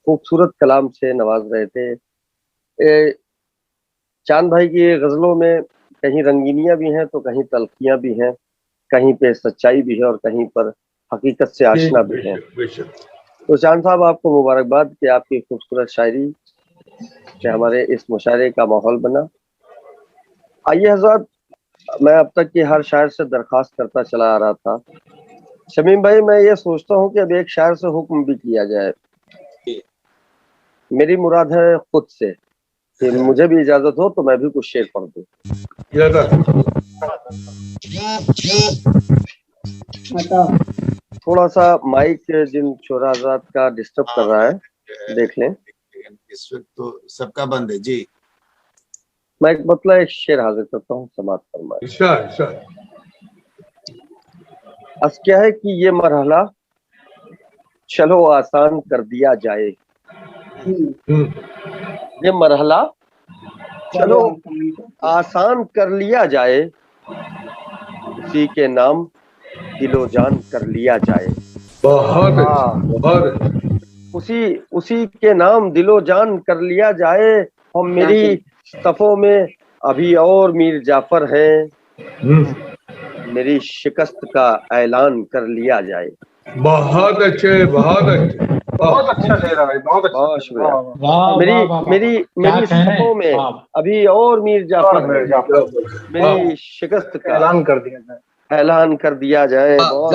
खूबसूरत कलाम से नवाज रहे थे। चांद भाई की गजलों में कहीं रंगीनियां भी हैं तो कहीं तल्खियां भी हैं, कहीं पे सच्चाई भी है और कहीं पर हकीकत से आशना भी है। तो चांद साहब, आपको मुबारकबाद कि आपकी खूबसूरत शायरी से हमारे इस मुशायरे का माहौल बना। आइए हजरत, मैं अब तक की हर शायर से दरख्वास्त करता चला आ रहा था, शमीम भाई मैं ये सोचता हूँ कि अब एक शायर से हुक्म भी किया जाए। मेरी मुराद है खुद से कि मुझे भी इजाजत हो तो मैं भी कुछ शेर पढ़ दूं। थोड़ा सा माइक जिन छोरा हजरात का डिस्टर्ब कर रहा है, देख लें। इस वक्त तो सबका बंद है जी। मैं एक मतलब एक शेर हाजिर करता हूँ, समाप्त फरमाए। बस क्या है कि ये मरहला चलो आसान कर दिया जाए, ये मरहला चलो आसान कर लिया जाए, उसी के नाम दिलो जान कर लिया जाए। उसी के नाम दिलो जान कर लिया जाए। और मेरी सफों में अभी और मीर जाफर है, मेरी शिकस्त का ऐलान कर लिया जाए। बहुत अच्छे, बहुत अच्छे, बहुत अच्छा शेर है भाई, बहुत अच्छा। बहुत शुक्रिया। मेरी सफों में अभी और मीर जाफर है, मेरी शिकस्त का ऐलान कर दिया जाए, ऐलान कर दिया जाए। बहुत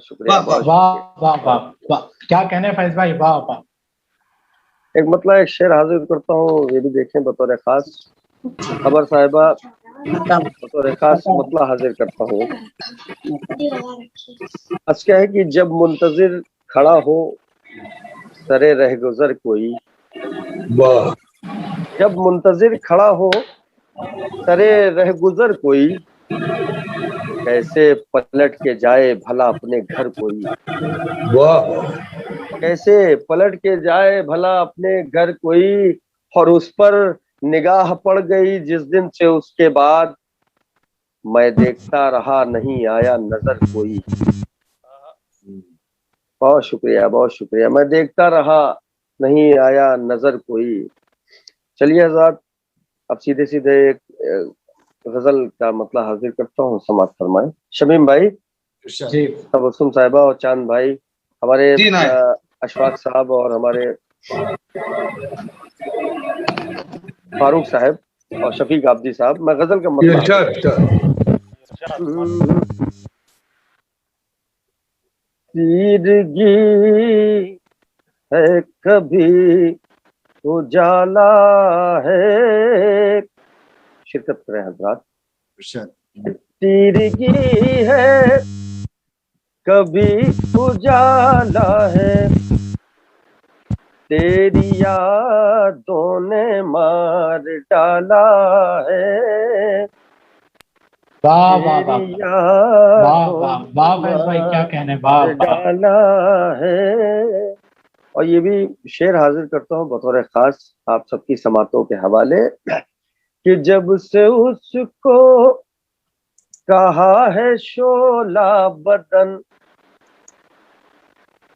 शुक्रिया, बहुत शुक्रिया। क्या कहने फैज भाई, वाह वाह। एक मतलब एक शेर हाजिर करता हूँ, ये भी देखें बतौर खास। खबर साहिबा बतौर खास मतलब हाजिर करता हूँ। बस क्या है कि जब मुंतजिर खड़ा हो सरे रह गुजर कोई, जब मुंतजिर खड़ा हो सरे रह गुजर कोई, कैसे पलट के जाए भला अपने घर कोई। कैसे पलट के जाए भला अपने घर कोई। और उस पर निगाह पड़ गई जिस दिन से उसके बाद, मैं देखता रहा नहीं आया नजर कोई। बहुत शुक्रिया, बहुत शुक्रिया। मैं देखता रहा नहीं आया नजर कोई। चलिए हज़रात, अब सीधे सीधे एक गजल का मतलब हाजिर करता हूँ, समाप्त फरमाएं। शमीम भाई, तबस्सुम साहिबा और चांद भाई, हमारे अशफाक साहब और हमारे फारूक साहब और शफीक आब्दी साहब, मैं गजल का मतलब तीरगी है कभी उजाला है, शिरकत करें हजरात। तीरगी है कभी उजाला है, तेरी यादों ने मार डाला है। वाह वाह वाह वाह वाह वाह भाई, क्या कहने, वाह डाला है। और ये भी शेर हाजिर करता हूँ बतौर खास आप सबकी समातों के हवाले, कि जब से उसको कहा है शोला बदन,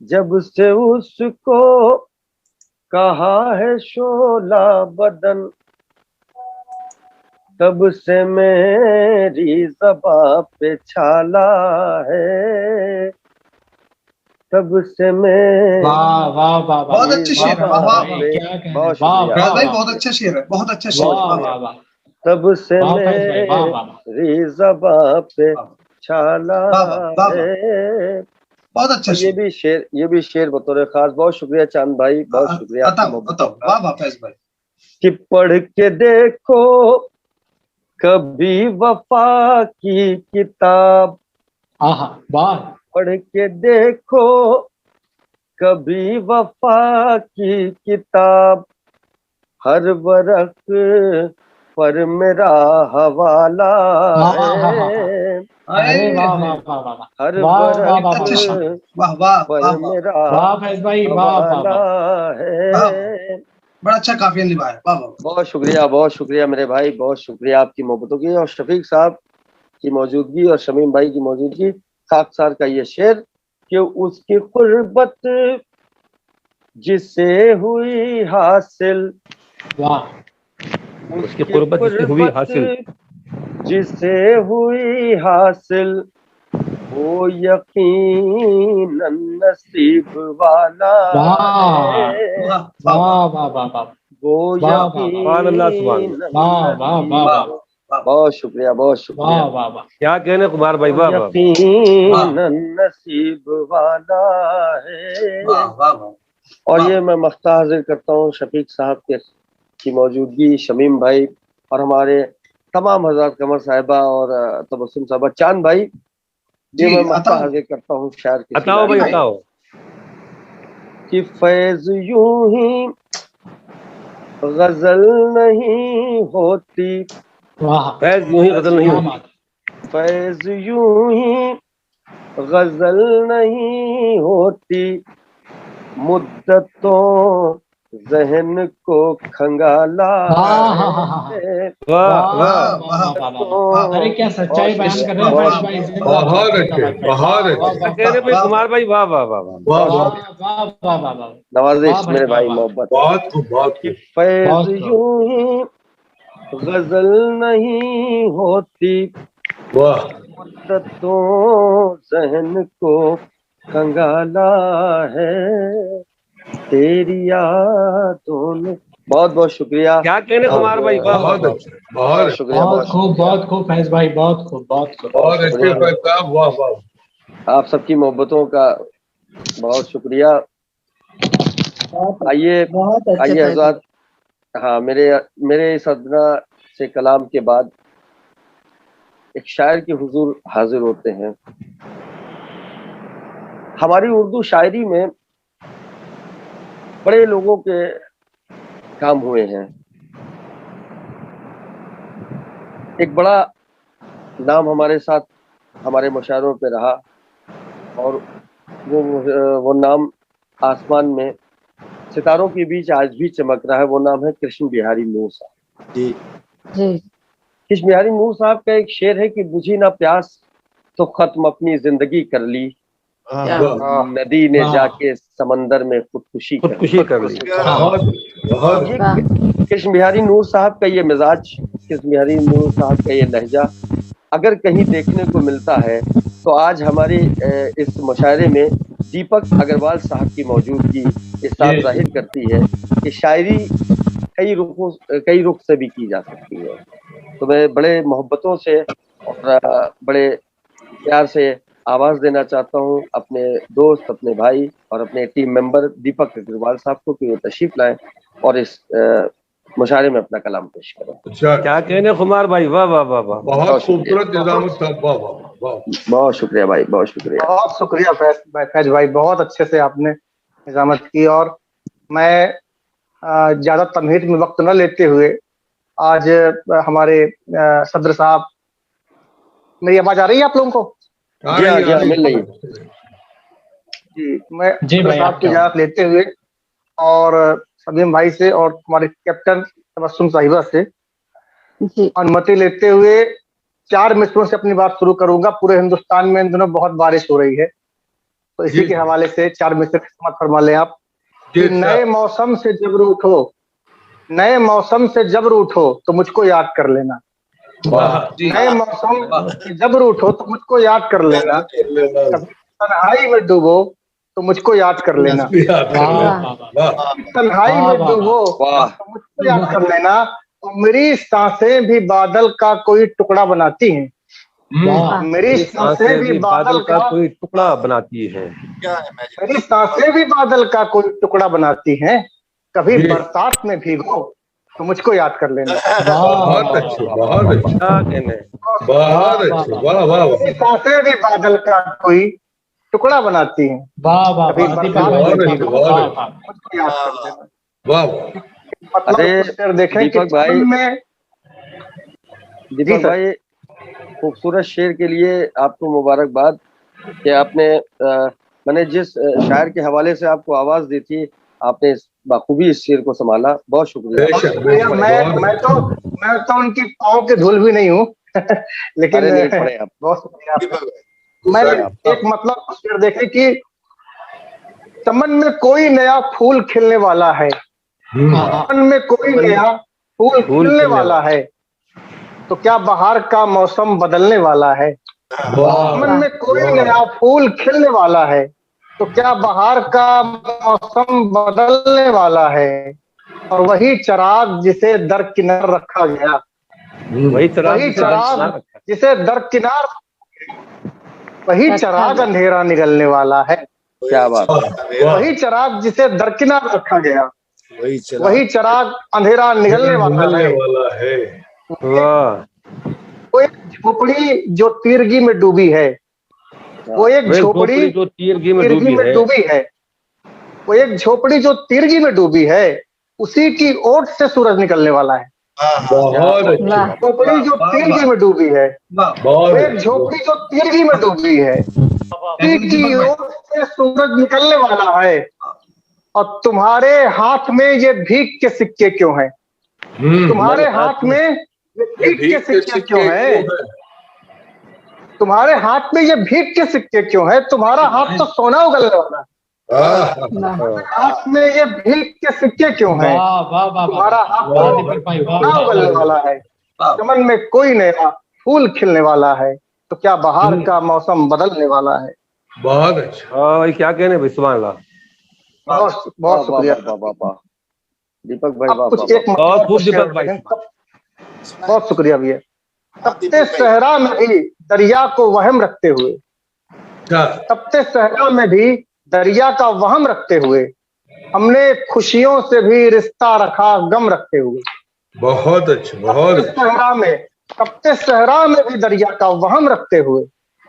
जब से उसको कहा है शोला बदन, तब से मेरी ज़बां पे छाला है, तब से मैं। वाह वाह वाह, बहुत अच्छे शेर है, बहुत अच्छा शेर है, बहुत अच्छा शेर है। तब से मेरी ज़बां पे छाला है। बहुत अच्छा। ये भी शेर बतौर खास। बहुत शुक्रिया चांद भाई, बहुत शुक्रिया भाई। कि पढ़ के देखो कभी वफा की किताब, पढ़ के देखो कभी वफा की किताब, हर वरक पर मेरा हवाला है, हर वरक पर मेरा हवाला है। बड़ा अच्छा काफिया निभाया, वाह वाह। बहुत शुक्रिया मेरे भाई, बहुत शुक्रिया आपकी मोहब्बतों की और शफीक साहब की मौजूदगी और शमीम भाई की मौजूदगी। खाकसार का ये शेर कि उसकी कुर्बत जिसे हुई हासिल, वाह उसकी कुर्बत जिसे हुई हासिल, जिसे हुई हासिल, वो यकीनन नसीब वाला है, वाह वाह वाह वाह वाह वाह वो वाह, वाह, सुभान अल्लाह, सुभान यकीनन वाह वाह वाह वाह वाह बहुत शुक्रिया, बहुत शुक्रिया। वाह वाह वाह क्या कहने कुमार भाई, वाह वाह। यकीनन नसीब वाला है। वाह वाह वाह। और वाह। ये मैं मख्ता हाजिर करता हूँ शफीक साहब के की मौजूदगी, शमीम भाई और हमारे तमाम हजरत, कमर साहिबा और तबस्सुम साहबा, चांद भाई, ये जी, मैं मख्ता अताओ। हाजिर करता हूँ शायर की बताओ भाई, सिलाही में बताओ। कि फैज यूं ही गजल नहीं होती, वाह फैज यूं ही गजल नहीं क्या होती, बात, फैज यूं ही गजल नहीं होती, मुद्दतों जहन को खंगाला है। वाह वाह वाह। वाह वाह वाह, अरे क्या सच्चाई बयान कर रहे हैं बहुत फैज भाई, बहुत अच्छे, बहुत क्या अच्छे, कहने भाई कुमार भाई, वाह वाह वाह वाह। वाह वाह वाह, वाह वाह वाह वाह, नवाजिश वाह भाई, मेरे भाई, वाह, वाह। मोहब्बत बहुत खूब, बहुत कि खूब। फैज बहुत खूब। यूं ही गजल नहीं होती, वाह, मुद्दतों जहन को कंगाला है, तेरी यादों ने। बहुत बहुत शुक्रिया, क्या कहने कुमार भाई, वाह वाह बहुत वाह। अच्छे, बहुत बहुत अच्छे, शुक्रिया, बहुत खूब फैज भाई, बहुत खूब, बहुत खूब। बहुत अच्छे शुक्रिया। भाई साहब, वाह वाह। आप सबकी मोहब्बतों का बहुत शुक्रिया। आइए बहुत अच्छे आइए फैज भाई। हजरत, हाँ, मेरे मेरे इस अदना से कलाम के बाद एक शायर के हुजूर हाजिर होते हैं। हमारी उर्दू शायरी में बड़े लोगों के काम हुए हैं। एक बड़ा नाम हमारे साथ हमारे मुशायरों पे रहा और वो नाम आसमान में सितारों के बीच आज भी चमक रहा है। वो नाम है कृष्ण बिहारी नूर साहब। जी कृष्ण बिहारी नूर साहब का एक शेर है कि बुझी ना प्यास तो खत्म अपनी जिंदगी कर ली, नदी ने वाह। जाके समंदर में खुदकुशी कर ली। खुदकुशी कर ली। बहुत बहुत ये कृष्ण बिहारी नूर साहब का ये मिजाज, कृष्ण बिहारी नूर साहब का ये लहजा अगर कहीं देखने को मिलता है तो आज हमारे इस मुशायरे में दीपक अग्रवाल साहब की मौजूदगी इस साथ जाहिर करती है कि शायरी कई रुख से भी की जा सकती है। तो मैं बड़े मोहब्बतों से और बड़े प्यार से आवाज देना चाहता हूँ अपने दोस्त, अपने भाई और अपने टीम मेंबर दीपक अग्रवाल साहब को कि वो तशरीफ लाएं और इस मुशायरे में अपना कलाम पेश करें। अच्छा, क्या कहने कुमार भाई, वाह वाह वाह वाह। बहुत खूबसूरत निजाम साहब, वाह वाह वाह। बहुत शुक्रिया भाई, बहुत शुक्रिया। बहुत शुक्रिया फैज भाई, बहुत अच्छे से आपने निजामत की। और मैं ज्यादा तमहीद में वक्त न लेते हुए आज हमारे सदर साहब, मेरी आवाज आ रही है आप लोगों को? जी हाँ, मिल रही है जी। मैं जी सदर भाई, साहब की इजाजत लेते हुए और सलीम भाई से और हमारे कैप्टन तबस्सुम साहिबा से अनुमति लेते हुए 4 मिसरों से अपनी बात शुरू करूंगा। पूरे हिंदुस्तान में इन दिनों बहुत बारिश हो रही है, तो इसी के हवाले से 4 मिसर समाप्त फरमा लें आप कि नए मौसम से जब रूठो, नए मौसम से जब रूठो तो मुझको याद कर लेना। नए मौसम से जब रूठो तो मुझको याद कर लेना। कभी तन्हाई में डूबो तो मुझको याद कर लेना। तन्हाई में डूबो तो मुझको याद कर लेना। मेरी सांसें भी बादल का कोई टुकड़ा बनाती हैं। मेरी सांसें भी बादल का कोई टुकड़ा बनाती है। मेरी सांसें भी बादल का कोई टुकड़ा बनाती हैं। कभी बरसात में भीगो तो मुझको याद कर लेना। बहुत अच्छे, बहुत अच्छे, क्या कहने, बहुत अच्छे, वाह वाह वाह। मेरी सांसें भी बादल का कोई टुकड़ा बनाती हैं। कभी बरसात में भीगो मुझको याद कर लेना। वाह वाह। मतलब देखें दीपक कि भाई, में दीपक भाई खूबसूरत शेर के लिए आपको मुबारकबाद कि आपने मैंने जिस शायर के हवाले से आपको आवाज दी थी, आपने बाखूबी इस शेर को संभाला, बहुत शुक्रिया। बेशक, भैया, मैं तो उनकी पाँव के धूल भी नहीं हूँ लेकिन अरे नहीं पड़े आप। बहुत शुक्रिया आपका। मैं एक मतलब शेर देखे कि चमन में कोई नया फूल खिलने वाला है, चमन में कोई नया फूल खिलने वाला है, तो क्या बहार का मौसम बदलने वाला है। चमन में कोई नया फूल खिलने वाला है, तो क्या बहार का मौसम बदलने वाला है। और वही चिराग जिसे दरकिनार रखा गया, वही चिराग जिसे दरकिनार, वही चिराग अंधेरा निगलने वाला है। क्या बात है। वही चिराग जिसे दरकिनार रखा गया, वही चिराग अंधेरा निगलने वाला है। वाह। वो एक झोपड़ी जो तीरगी में डूबी है, वो एक झोपड़ी जो तीरगी में डूबी है, वो एक झोपड़ी जो तीरगी में डूबी है, उसी की ओट से सूरज निकलने वाला है। बहुत अच्छा। झोपड़ी जो तीरगी में डूबी है, वो एक झोपड़ी जो तीरगी में डूबी है, उसी की ओट से सूरज निकलने वाला है। और तुम्हारे हाथ में ये भीख के सिक्के क्यों हैं? तुम्हारे हाथ में ये भीख के सिक्के क्यों हैं? तुम्हारे हाथ में ये भीख के सिक्के क्यों है? तुम्हारा हाथ तो सोना उगलने वाला है। हाथ में ये भीख के सिक्के क्यों हैं? तुम्हारा हाथ तो सोना उगलने वाला है। चमन में कोई नया फूल खिलने वाला है, तो क्या बहार का मौसम बदलने वाला है। बहुत अच्छा। भाई क्या कहने भाई, सुभान अल्लाह। बहुत बहुत शुक्रिया दीपक भाई, अब कुछ एक बहुत खूब दीपक भाई, बहुत शुक्रिया भैया। तपते सहरा में भी दरिया को वहम रखते हुए, तपते सहरा में भी दरिया का वहम रखते हुए, हमने खुशियों से भी रिश्ता रखा गम रखते हुए। बहुत अच्छा, बहुत सहरा में, तपते सहरा में भी दरिया का वहम रखते हुए,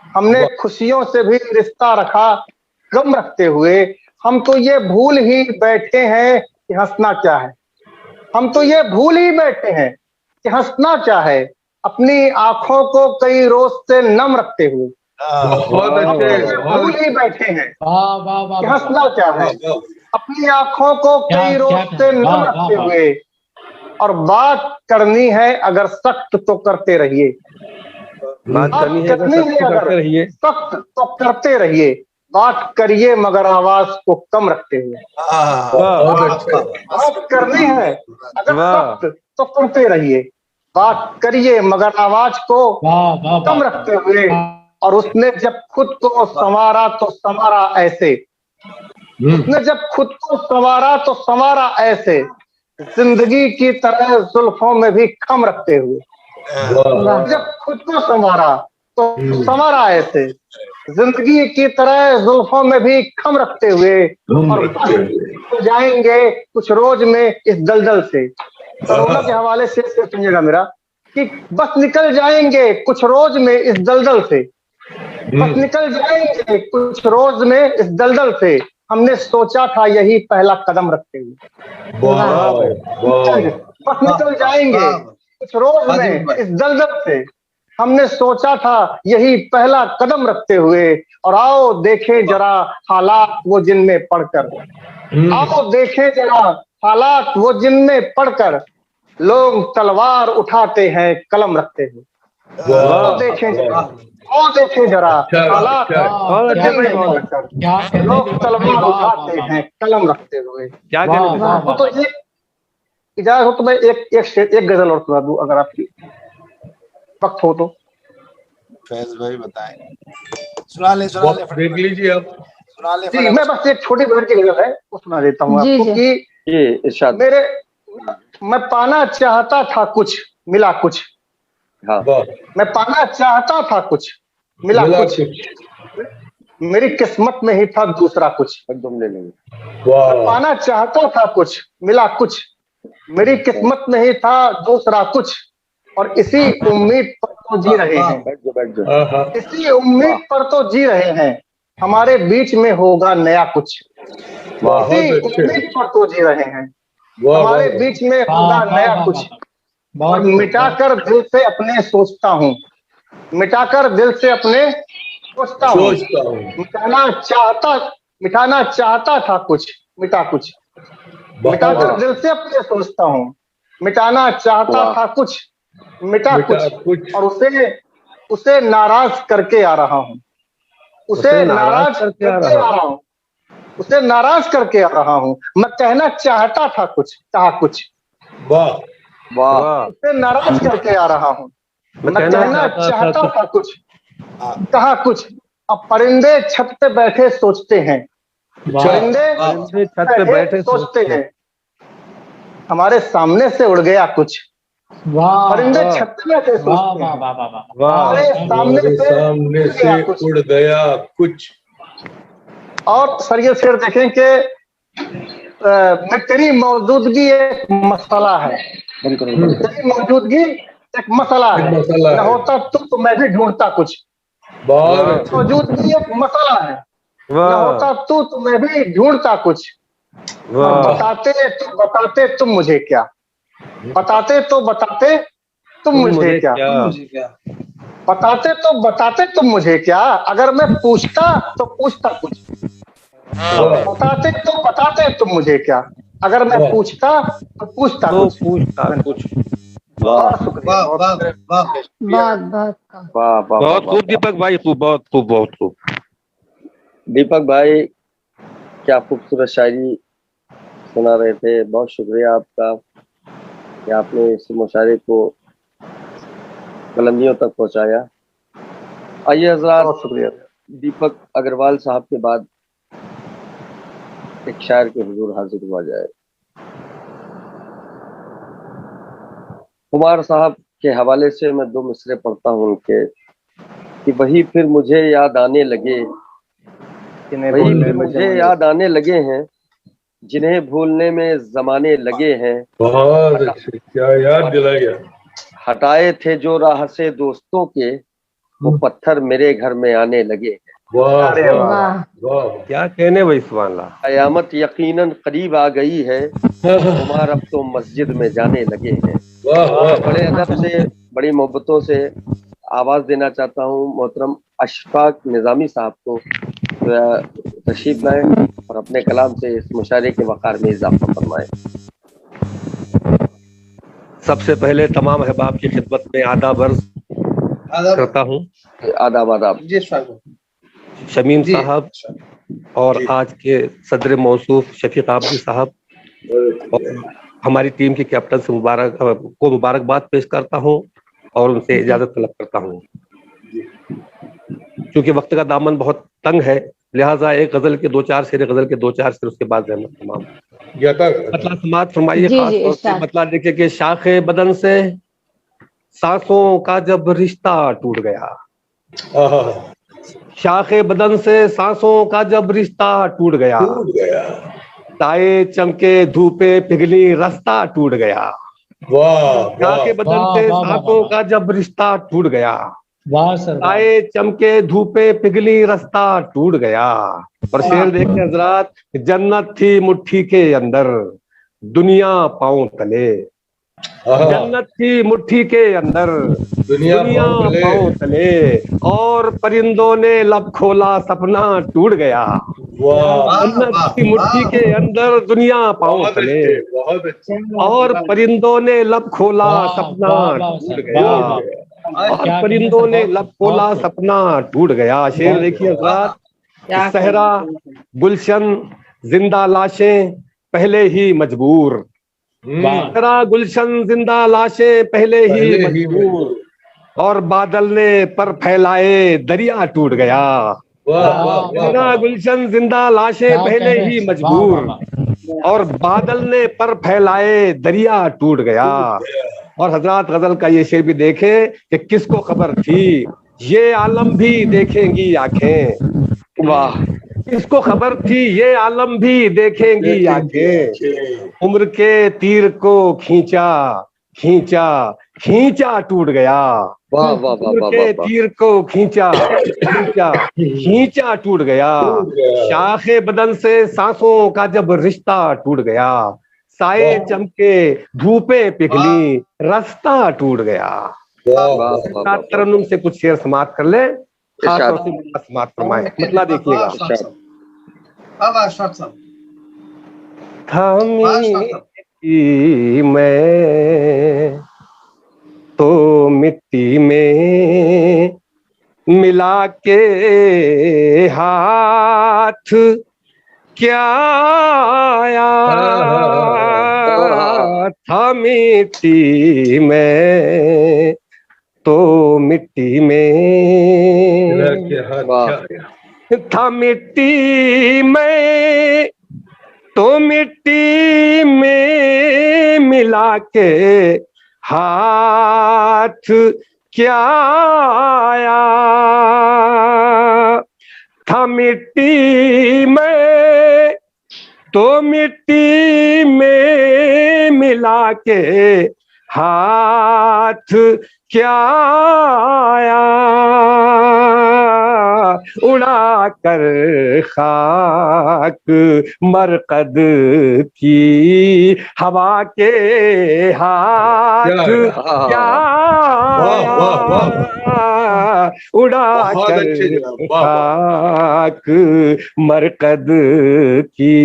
हमने खुशियों से भी रिश्ता रखा गम रखते हुए। हम तो ये भूल ही बैठे हैं कि हंसना क्या है। हम तो ये भूल ही बैठे हैं कि हंसना क्या है, अपनी आंखों को कई रोज से नम रखते हुए। बहुत अच्छे। भूल ही बैठे हैं कि हंसना क्या है, अपनी आंखों को कई रोज से नम रखते हुए। और बात करनी है अगर सख्त तो करते रहिए, बात करनी है अगर सख्त तो करते रहिए, बात करिए मगर आवाज को कम रखते हुए। बात करनी है अगर सख्त तो करते रहिए, बात करिए मगर आवाज को कम रखते हुए। और उसने जब खुद को संवारा तो संवारा ऐसे, उसने जब खुद को संवारा तो संवारा ऐसे, जिंदगी की तरह जुल्फों में भी खम रखते हुए। जब खुद को संवारा तो संवारा ऐसे, जिंदगी की तरह जुल्फों में भी खम रखते हुए। और तो जाएंगे कुछ रोज में इस दलदल से, कोरोना के हवाले से सुनिएगा मेरा, कि बस निकल जाएंगे कुछ रोज में इस दलदल से, बस निकल जाएंगे कुछ रोज में इस दलदल से। हमने सोचा था यही पहला कदम रखते हुए। बस निकल जाएंगे कुछ रोज में इस दलदल से, हमने सोचा था यही पहला कदम रखते हुए। और आओ देखें जरा हालात वो जिनमें पढ़कर, आओ देखें जरा हालात वो जिनमें पढ़कर, लोग तलवार उठाते हैं कलम रखते हुए। आओ देखें जरा, आओ देखें जरा हालात जिनमें पढ़कर, लोग तलवार उठाते हैं कलम रखते हुए। क्या कहने। तो एक इजाजत हो तो मैं एक गजल और सुना दूं अगर आपकी वक्त हो तो। फैज भाई बताएं। सुना ले देख लीजिए आप। सुना ले। जी, मैं बस एक छोटी बहन की गजल है वो सुना देता हूँ आपको कि ये इरशाद। मैं पाना चाहता था कुछ मिला कुछ, हाँ, मैं पाना चाहता था कुछ मिला कुछ, मेरी किस्मत में ही था दूसरा कुछ। एकदम ले लेंगे। पाना चाहता था कुछ मिला कुछ, मेरी किस्मत में ही था दूसरा कुछ। और इसी उम्मीद पर तो जी रहे हैं, बैठ जाओ। इसी उम्मीद पर तो जी रहे हैं, हमारे बीच में होगा नया कुछ। इसी उम्मीद पर तो जी रहे हैं, हमारे बीच में होगा नया कुछ। और मिटाकर दिल से अपने सोचता हूँ, मिटाकर दिल से अपने सोचता हूँ। मिटाना चाहता था कुछ मिटा कुछ। मिटाकर दिल से अपने सोचता हूँ, मिटाना चाहता वाह। था कुछ, मिटा बेटा कुछ, कुछ और उसे नाराज करके आ रहा हूँ, उसे नाराज करके आ रहा हूँ, उसे नाराज करके आ रहा हूँ। मैं कहना चाहता था कुछ, कहा कुछ, वाह वाह वाह उसे नाराज करके आ रहा हूँ। मैं कहना चाहता था कुछ, कहा कुछ। अब परिंदे छत पे बैठे सोचते हैं, परिंदे परिंदे छत पे बैठे सोचते हैं, हमारे सामने से उड़ गया कुछ, वाह परिंदे छत पे बैठे वाह सोचते वाह हैं, वाह वाह वाह वाह हमारे सामने हमारे से सामने उड़ से गया कुछ। उड़ गया कुछ। और सर ये शेर देखें कि तेरी मौजूदगी एक मसला है, तेरी मौजूदगी एक मसला एक है, मसला न है। होता तो मैं भी ढूंढता कुछ, बहुत अच्छे। मौजूदगी एक मसला है, न वाह होता तो मैं भी ढूंढता कुछ। वाह बताते तुम मुझे क्या, बताते तुम मुझे क्या, बताते तुम मुझे क्या। अगर मैं पूछता तो पूछता कुछ, वाह बताते तुम मुझे क्या। अगर मैं वाह। पूछता तो पूछता तो कुछ। पूछता कुछ। वाह बहुत शुक्रिया, वाह बहुत वाह शुक्रिया। वाह बहुत बहुत कम। वाह वाह वाह बहुत वाह। खूब दीपक भाई, खूब, बहुत खूब, बहुत खूब। दीपक भाई क्या खूबसूरत शायरी सुना रहे थे, बहुत शुक्रिया आपका कि आपने इस मुशायरे को बुलंदियों तक पहुंचाया। आइए हजरात, बहुत शुक्रिया। दीपक अग्रवाल साहब के बाद एक शायर के हुजूर हाजिर हुआ जाए। कुमार साहब के हवाले से मैं दो मिसरे पढ़ता हूँ उनके, कि वही फिर मुझे याद आने लगे, वही फिर मुझे याद आने लगे हैं, जिन्हें भूलने में जमाने लगे हैं। बहुत अच्छे, क्या याद दिलाया। हटाए थे जो राह से दोस्तों के, वो पत्थर मेरे घर में आने लगे हैं। वाह अरे वाह वाह वाह। क्या कहने भाई, सुभान अल्लाह। कयामत यकीनन करीब आ गई है, कुमार अब तो मस्जिद में जाने लगे हैं। वाह वाह। बड़े अदब से, बड़ी मोहब्बतों से आवाज देना चाहता हूँ मोहतरम अशफाक निजामी साहब को, तशरीफ लाएं और अपने कलाम से इस मुशायरे के वक़ार में इजाफा फरमाएं। सबसे पहले तमाम अहबाब की खिदमत में आदाब अर्ज करता हूँ। आदाब आदाब। जी स्वागत। शमीम जी। साहब और आज के सदर मौसूफ शफीक आबदी साहब और हमारी टीम के कैप्टन से मुबारकबाद पेश करता हूँ और उनसे इजाजत तलब करता हूँ। क्योंकि वक्त का दामन बहुत तंग है, लिहाजा एक गजल के दो चार शेर, गजल के दो चार शेर, उसके बाद रहमत तमाम मतलब समात फरमाइए। जी, खास जी, तौर से इरशाद। मतलब देखिए कि शाखे बदन से सांसों का जब रिश्ता टूट गया, शाखे बदन से सांसों का जब रिश्ता टूट गया, ताए चमके धूपे पिघली रास्ता टूट गया। वाह शाखे बदन वाह, से वाह, वाह, सांसों वाह। का जब रिश्ता टूट गया, वाह सर वाह। ताए चमके धूपे पिघली रास्ता टूट गया। और शेर देखे हजरात, जन्नत थी मुट्ठी के अंदर, दुनिया पांव तले, जन्नत थी मुट्ठी के अंदर, दुनिया पांव तले, और परिंदों ने लब खोला सपना टूट गया। जन्नत थी मुट्ठी के अंदर, दुनिया पांव तले, बहुत अच्छे। और परिंदों ने लब खोला वाह, सपना वाह, वाह, टूट सर, गया। वाह, वाह। और क्या परिंदों कहने ने सर, लब खोला बहुत खूब। सपना टूट गया। शेर देखिए हजरात, सहरा गुलशन जिंदा लाशें पहले ही मजबूर, वाह। सहरा गुलशन जिंदा लाशें पहले ही मजबूर, और बादल ने पर फैलाए दरिया टूट गया। सहरा गुलशन जिंदा लाशें क्या पहले कहने ही वाह, मजबूर, वाह, वाह। और बादल ने पर फैलाए दरिया टूट गया। और हजरात गजल का ये शेर भी देखे कि किसको खबर थी ये आलम भी देखेंगी आंखें, वाह। किसको खबर थी ये आलम भी देखेंगी आंखें, उम्र के तीर को खींचा खींचा खींचा टूट गया। वाह वाह वाह उम्र वाह के वाह। तीर को खींचा खींचा खींचा टूट गया। शाखे बदन से सांसों का जब रिश्ता टूट गया, साए चमके धूपे पिघली रास्ता टूट गया। तरन्नुम से कुछ शेर समाप्त कर ले, खास तौर से समाप्त फरमाए, मतलब देखिएगा। अब अशफाक साहब। था मिट्टी में तो मिट्टी में मिला के हाथ क्या आया था मिट्टी में तो मिट्टी में था मिट्टी में तो मिट्टी में मिला के हाथ क्या आया था मिट्टी में तो मिट्टी में मिला के हाथ क्या आया उड़ा कर खाक मरकद की हवा के हाथ क्या आया उड़ा कर खाक मरकद की।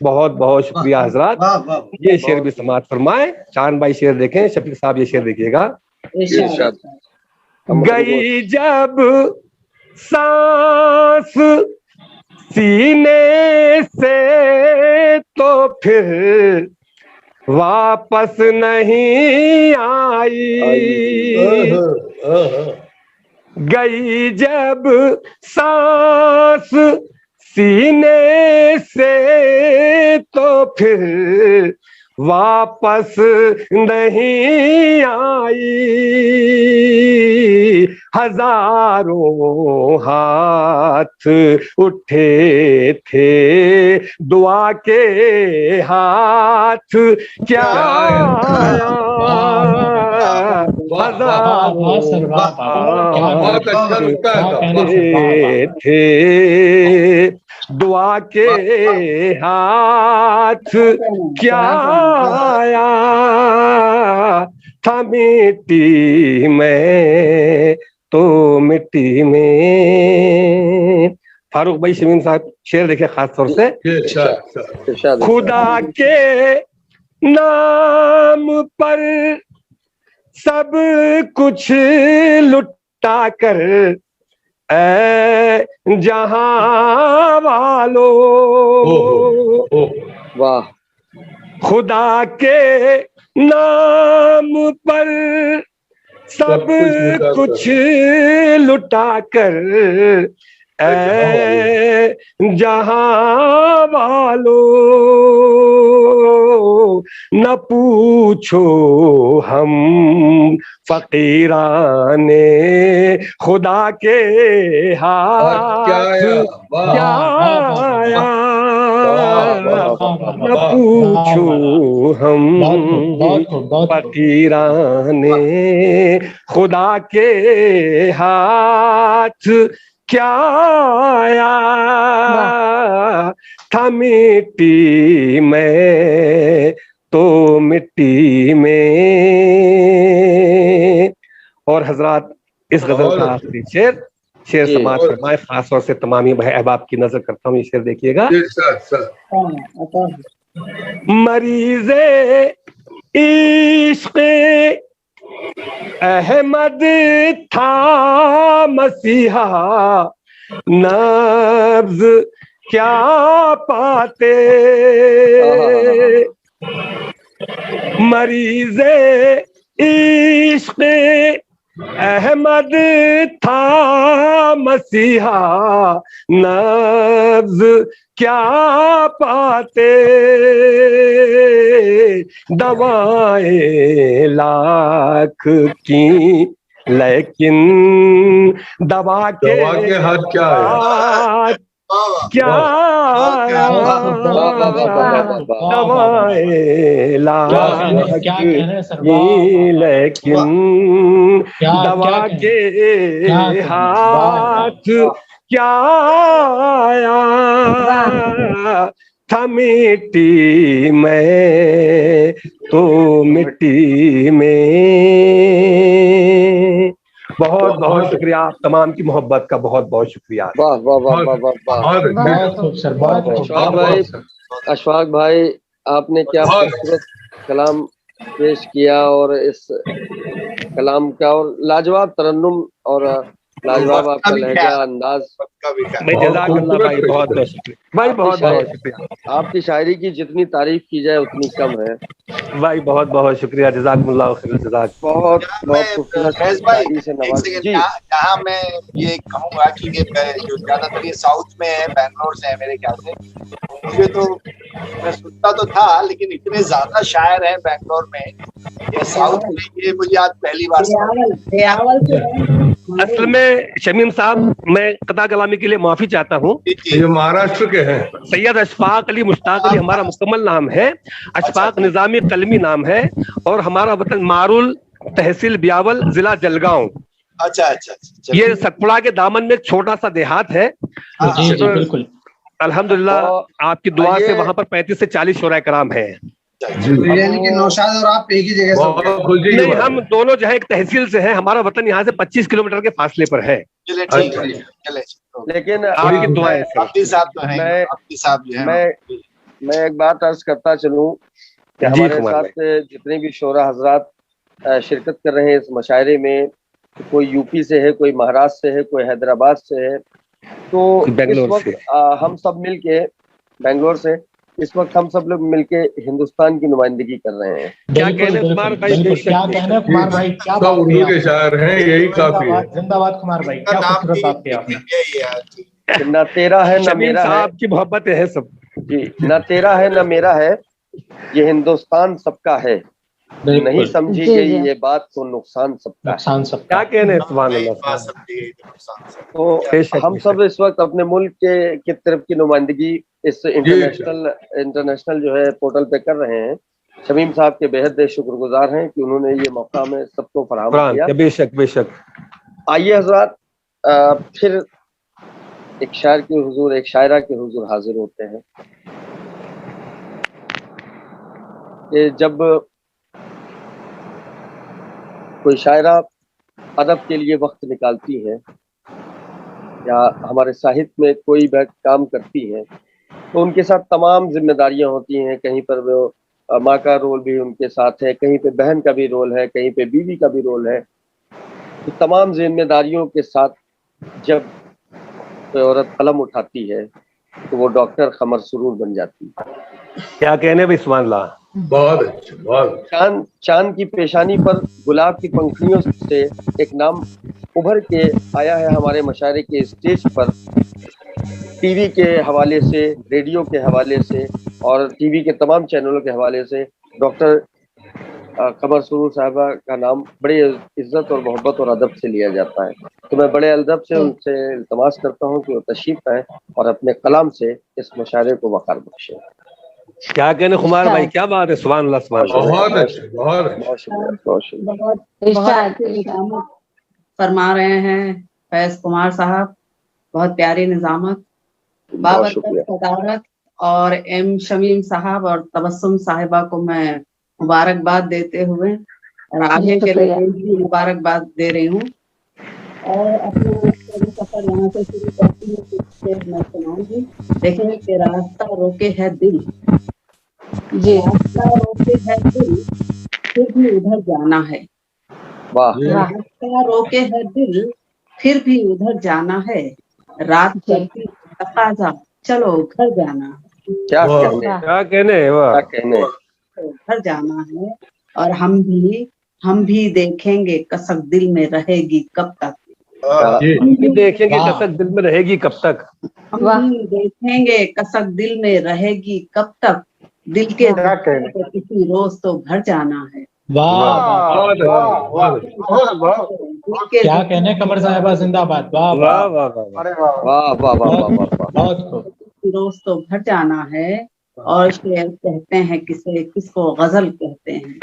बहुत बहुत शुक्रिया हजरात। ये शेर भी समाप्त फरमाए। चांद भाई शेर देखें, शफीक साहब ये शेर देखिएगा। गई जब सांस सीने से तो फिर वापस नहीं आई। गई जब सांस सीने से तो फिर वापस नहीं आई। हजारों हाथ उठे थे दुआ के हाथ क्या आया। थे दुआ के हाथ क्या आया था मिट्टी में तो मिट्टी में। फारूक भाई शमीम साहब शेर देखे खास तौर से। खुदा के नाम पर सब कुछ लुटा कर ऐ जहां वालों। वाह। खुदा के नाम पर सब कुछ लुटा कर ऐ जहां वालों न पूछो हम फकीराने खुदा के हाथ क्या आया। न पूछो हम फकीराने खुदा के हाथ क्या आया था मिट्टी में तो मिट्टी में। और हजरात इस गजल का आखिरी शेर समाज फरमाए। खास तौर से तमामी भाई अहबाब की नजर करता हूँ, ये शेर देखिएगा। मरीज़े इश्क़ अहमद था मसीहा नब्ज़ क्या पाते। मरीज़े इश्क़ अहमद था मसीहा नब्ज़ क्या पाते। दवाएं लाख की लेकिन दवा के हाथ क्या दवाएं लाख की लेकिन दवा के हाथ क्या आया था मिट्टी में तो मिट्टी में। बहुत बहुत शुक्रिया, आप तमाम की मोहब्बत का बहुत बहुत शुक्रिया। वाह वाह वाह वाह वाह वाह। बहुत अच्छा, बहुत खूब सर, बहुत खूब। अशफाक भाई, अशफाक भाई आपने क्या बहुत खूबसूरत कलाम पेश किया, और इस कलाम का और लाजवाब तरन्नुम और लाजवाब वक्त का आपका भी लहजा ख्याल। अंदाज। वक्त का भी ख्याल। भाई जज़ाकल्लाह भाई, खूबसूरत बहुत बहुत शुक्रिया भाई, बहुत बहुत शुक्रिया आपकी शायरी की जितनी तारीफ की जाए उतनी कम है। भाई, बहुत बहुत शुक्रिया, जज़ाकल्लाह खैर जज़ाक। बहुत यहाँ बहुत मैं खूबसूरत फैज भाई शायरी से एक नवाज सेकंड, जी। यहाँ मैं ये कहूंगा कि ये जो ज्यादातर ये साउथ में है, बैंगलोर से है मेरे ख्याल से, मुझे तो मैं सुनता तो था, लेकिन इतने ज्यादा शायर हैं बैंगलोर में या साउथ में, ये मुझे आज पहली बार समझ। असल में शमीम साहब, मैं कता कलामी के लिए माफी चाहता हूँ। ये महाराष्ट्र के हैं। सैयद अशफाक अली मुश्ताक अली हमारा मुकम्मल नाम है, अशफाक निजामी कलमी नाम है, और हमारा वतन मारुल, तहसील बियावल, जिला जलगांव। अच्छा अच्छा अच्छा। ये सतपुड़ा के दामन में एक छोटा सा देहात है। जी जी बिल्कुल। अल्हम्दुलिल्लाह आपकी दुआ से वहां पर 35 से 40 शोरा कराम है। यानी कि नौशाद और आप एक ही जगह से हो गए। बहुत खुशी की नहीं, बात हम है। दोनों जो है एक तहसील से हैं, हमारा वतन यहाँ से 25 किलोमीटर के फासले पर है। चले ठीक है, चले लेकिन आपकी दुआएं सर। आपके साथ तो है, मैं- आपके साथ जो है। मैं एक बात अर्ज करता चलूं कि जी हमारे कुमार साथ जितने भी शोरा हजरात शिरकत कर रहे हैं इस मुशायरे में, कोई यूपी से है, कोई महाराष्ट्र से है, कोई हैदराबाद से है, तो इस बेंगलोर वक्त से। हम सब मिलके, बेंगलोर से, इस वक्त हम सब लोग मिलके हिंदुस्तान की नुमाइंदगी कर रहे हैं। क्या बिल्कुल, कहने कुमार बिल्कुल, भाई, बिल्कुल, बेशक, क्या कहने कुमार भाई, क्या सब बात उर्दू की के शायर हैं, यही काफी है। जिंदाबाद, जिंदाबाद कुमार भाई, क्या खूबसूरत बात की आपने। यही है। ना तेरा है ना शमीम मेरा है, साहब की मोहब्बत है सब। जी, ना तेरा है ना मेरा है, ये हिंदुस्तान सबका है, नहीं बिल्कुल, समझी जी, गई जी। ये बात तो नुकसान सबका है। नुकसान सब। क्या कहने, सुभान नहीं, अल्लाह। बात समझी गई तो नुकसान से। तो बेशक, हम बेशक। सब इस वक्त अपने मुल्क की तरफ की नुमाइंदगी इस इंटरनेशनल जो है पोर्टल पे कर रहे हैं। शमीम साहब के बेहद शुक्रगुजार हैं कि उन्होंने ये मौका हमें सबको फराहम कुरान किया। के बेशक बेशक। आइए हजरात, फिर एक शायर के हुजूर, एक शायरा के हुजूर हाजिर होते हैं कि जब कोई शायरा अदब के लिए वक्त निकालती है या हमारे साहित्य में कोई भी काम करती है, तो उनके साथ तमाम जिम्मेदारियां होती हैं। कहीं पर वो माँ का रोल भी उनके साथ है, कहीं पे बहन का भी रोल है, कहीं पे बीवी का भी रोल है। तो तमाम जिम्मेदारियों के साथ जब कोई औरत कलम उठाती है तो वो डॉक्टर कमर सुरूर बन जाती है। क्या कहने भाई, सुभान अल्लाह। बहुत अच्छा, बहुत चांद की पेशानी पर गुलाब की पंखुड़ियों से एक नाम उभर के आया है हमारे मुशायरे के स्टेज पर। टीवी के हवाले से, रेडियो के हवाले से और टीवी के तमाम चैनलों के हवाले से डॉक्टर कमर सुरूर साहिबा का नाम बड़े इज्जत और मोहब्बत और अदब से लिया जाता है। तो मैं बड़े अदब से उनसे इल्तमास करता हूँ कि वो तशरीफ आए और अपने कलाम से इस मुशायरे को वक़ार बख्शे। क्या कहने कुमार भाई, क्या बात है, सुभान अल्लाह, सुभान अल्लाह। बहुत अच्छा, बहुत अच्छा। बहुत शुक्रिया, बहुत शुक्रिया। इरशाद, निजामत फरमा रहे हैं फैज कुमार साहब, बहुत प्यारी निजामत, बाबरकत सदारत। और एम शमीम साहब और तबस्सुम साहिबा को मैं मुबारकबाद देते हुए और आगे के लिए भी मुबारकबाद दे रही हूँ। और अपना सफर यहाँ से शुरू करती हूँ, कुछ मैं सुनाऊंगी। देखेंगे कि रास्ता रोके है दिल, जी, रास्ता रोके है दिल, फिर भी उधर जाना है। वाह, रास्ता रोके है दिल, फिर भी उधर जाना है। रात करती तकाजा, चलो घर जाना है। क्या वाह। कहने, क्या कहने, वाह। क्या कहने। तो घर जाना है। और हम भी देखेंगे कसक दिल में रहेगी कब तक। जी, हम भी देखेंगे वाह। कसक दिल में रहेगी कब तक। हम भी देखेंगे कसक दिल में रहेगी कब तक। दिल के क्या कहने। तो किसी रोज तो घर जाना है। वाह वाह, बहुत अच्छा, बहुत अच्छा। दिल के क्या कहने कमर साहिबा, जिंदाबाद। वाह वाह वाह, वाह वाह। अरे वाह, वाह वाह वाह वाह वाह वाह। बहुत खूब। किसी रोज तो घर जाना है। और शेर कहते हैं किसे, किसको गजल कहते हैं।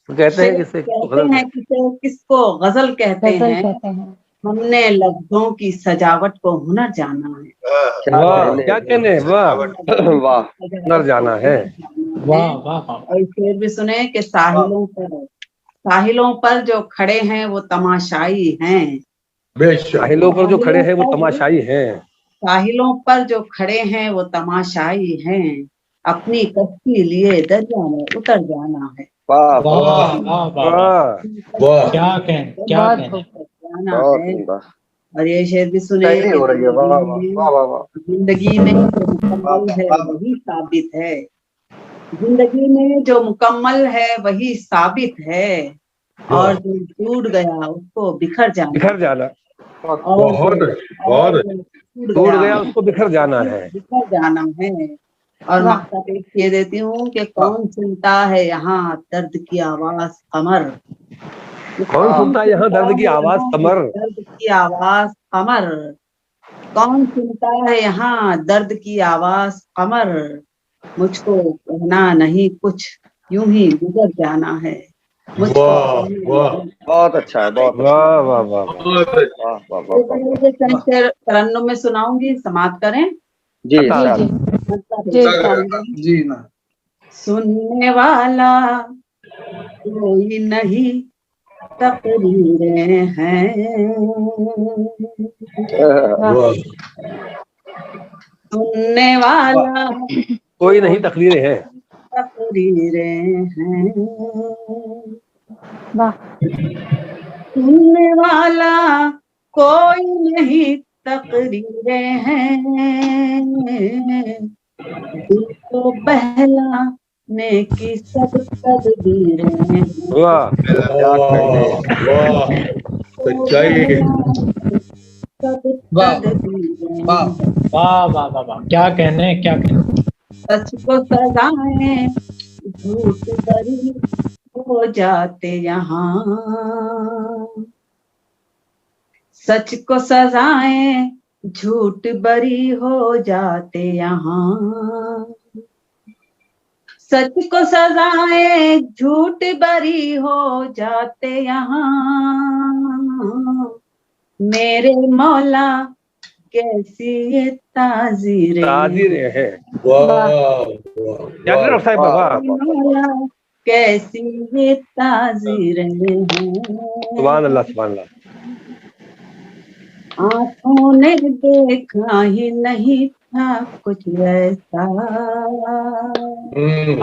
कहते हैं किसे, कहते हैं किसे, किसको गजल कहते गजल हैं। कहते हैं। हमने लफ्जों की सजावट को हुनर जाना है। क्या वाह, कहने, क्या कहने, वाह। वाह। हुनर जाना है। वाह वाह वाह, और शेर भी सुने कि साहिलों पर साहिलों पर जो खड़े हैं वो तमाशाई हैं। बेशक। साहिलों पर जो खड़े हैं वो तमाशाई हैं। साहिलों पर जो खड़े हैं वो तमाशाई हैं, अपनी कश्ती लिए दरिया में उतर जाना है। वाह वाह वाह वाह वाह वाह, वाह वाह क्या कहने, क्या बहुत कहने। खूब। जाना बहुत है। उम्दा। और ये शेर भी सुने शायरी कि हो रही है। वाह वाह वाह वाह वाह। जिंदगी में जो मुकम्मल है वही साबित है। जिंदगी में जो मुकम्मल है वही साबित है, और जो टूट गया उसको बिखर जाना। बिखर जाना। और बहुत जो- अच्छी, बहुत और अच्छी। जो टूट गया उसको बिखर जाना है। बिखर जाना है। और वाह। मक्ता पेश किए देती हूँ कि कौन सुनता है यहाँ दर्द की आवाज कमर। कौन सुनता है यहाँ दर्द की आवाज कमर। दर्द की आवाज कमर। कौन सुनता है यहाँ दर्द की आवाज कमर। मुझको कहना नहीं कुछ, यूं ही गुजर जाना है। मुझको वाह वाह, बहुत अच्छा है, बहुत अच्छा। वाह वाह वाह वाह। बहुत अच्छी। वाह वाह वाह वाह। शेर तरन्नुम में सुनाऊंगी, समाप्त करें। जी जी इरशाद। जी जी जी ना। सुनने वाला कोई नहीं, तकरीरें हैं। वाह सुनने वाला कोई नहीं तकदीरें हैं। तकरीरें हैं। वाह। सुनने वाला कोई नहीं, तकरीरें हैं। दिल को बहलाने की सब तदबीरें हैं। वाह वाह, सच्चाई। सब वाह। तदबीरें वाह। हैं। वाह वाह वाह वाह, क्या कहने, क्या कहने। सच को सजाएं झूठ बरी हो जाते यहाँ। सच को सजाएं झूठ बरी हो जाते यहाँ। सच को सजाएं झूठ बरी हो जाते यहाँ। मेरे मौला कैसी ये ताजीरें ताजीरें हैं। वाह वाह क्या कह रहे हो साहिब बाबा। मौला कैसी ये ताजीरें हैं। सुभान अल्लाह, सुभान अल्लाह। आंखों ने देखा ही नहीं था कुछ ऐसा।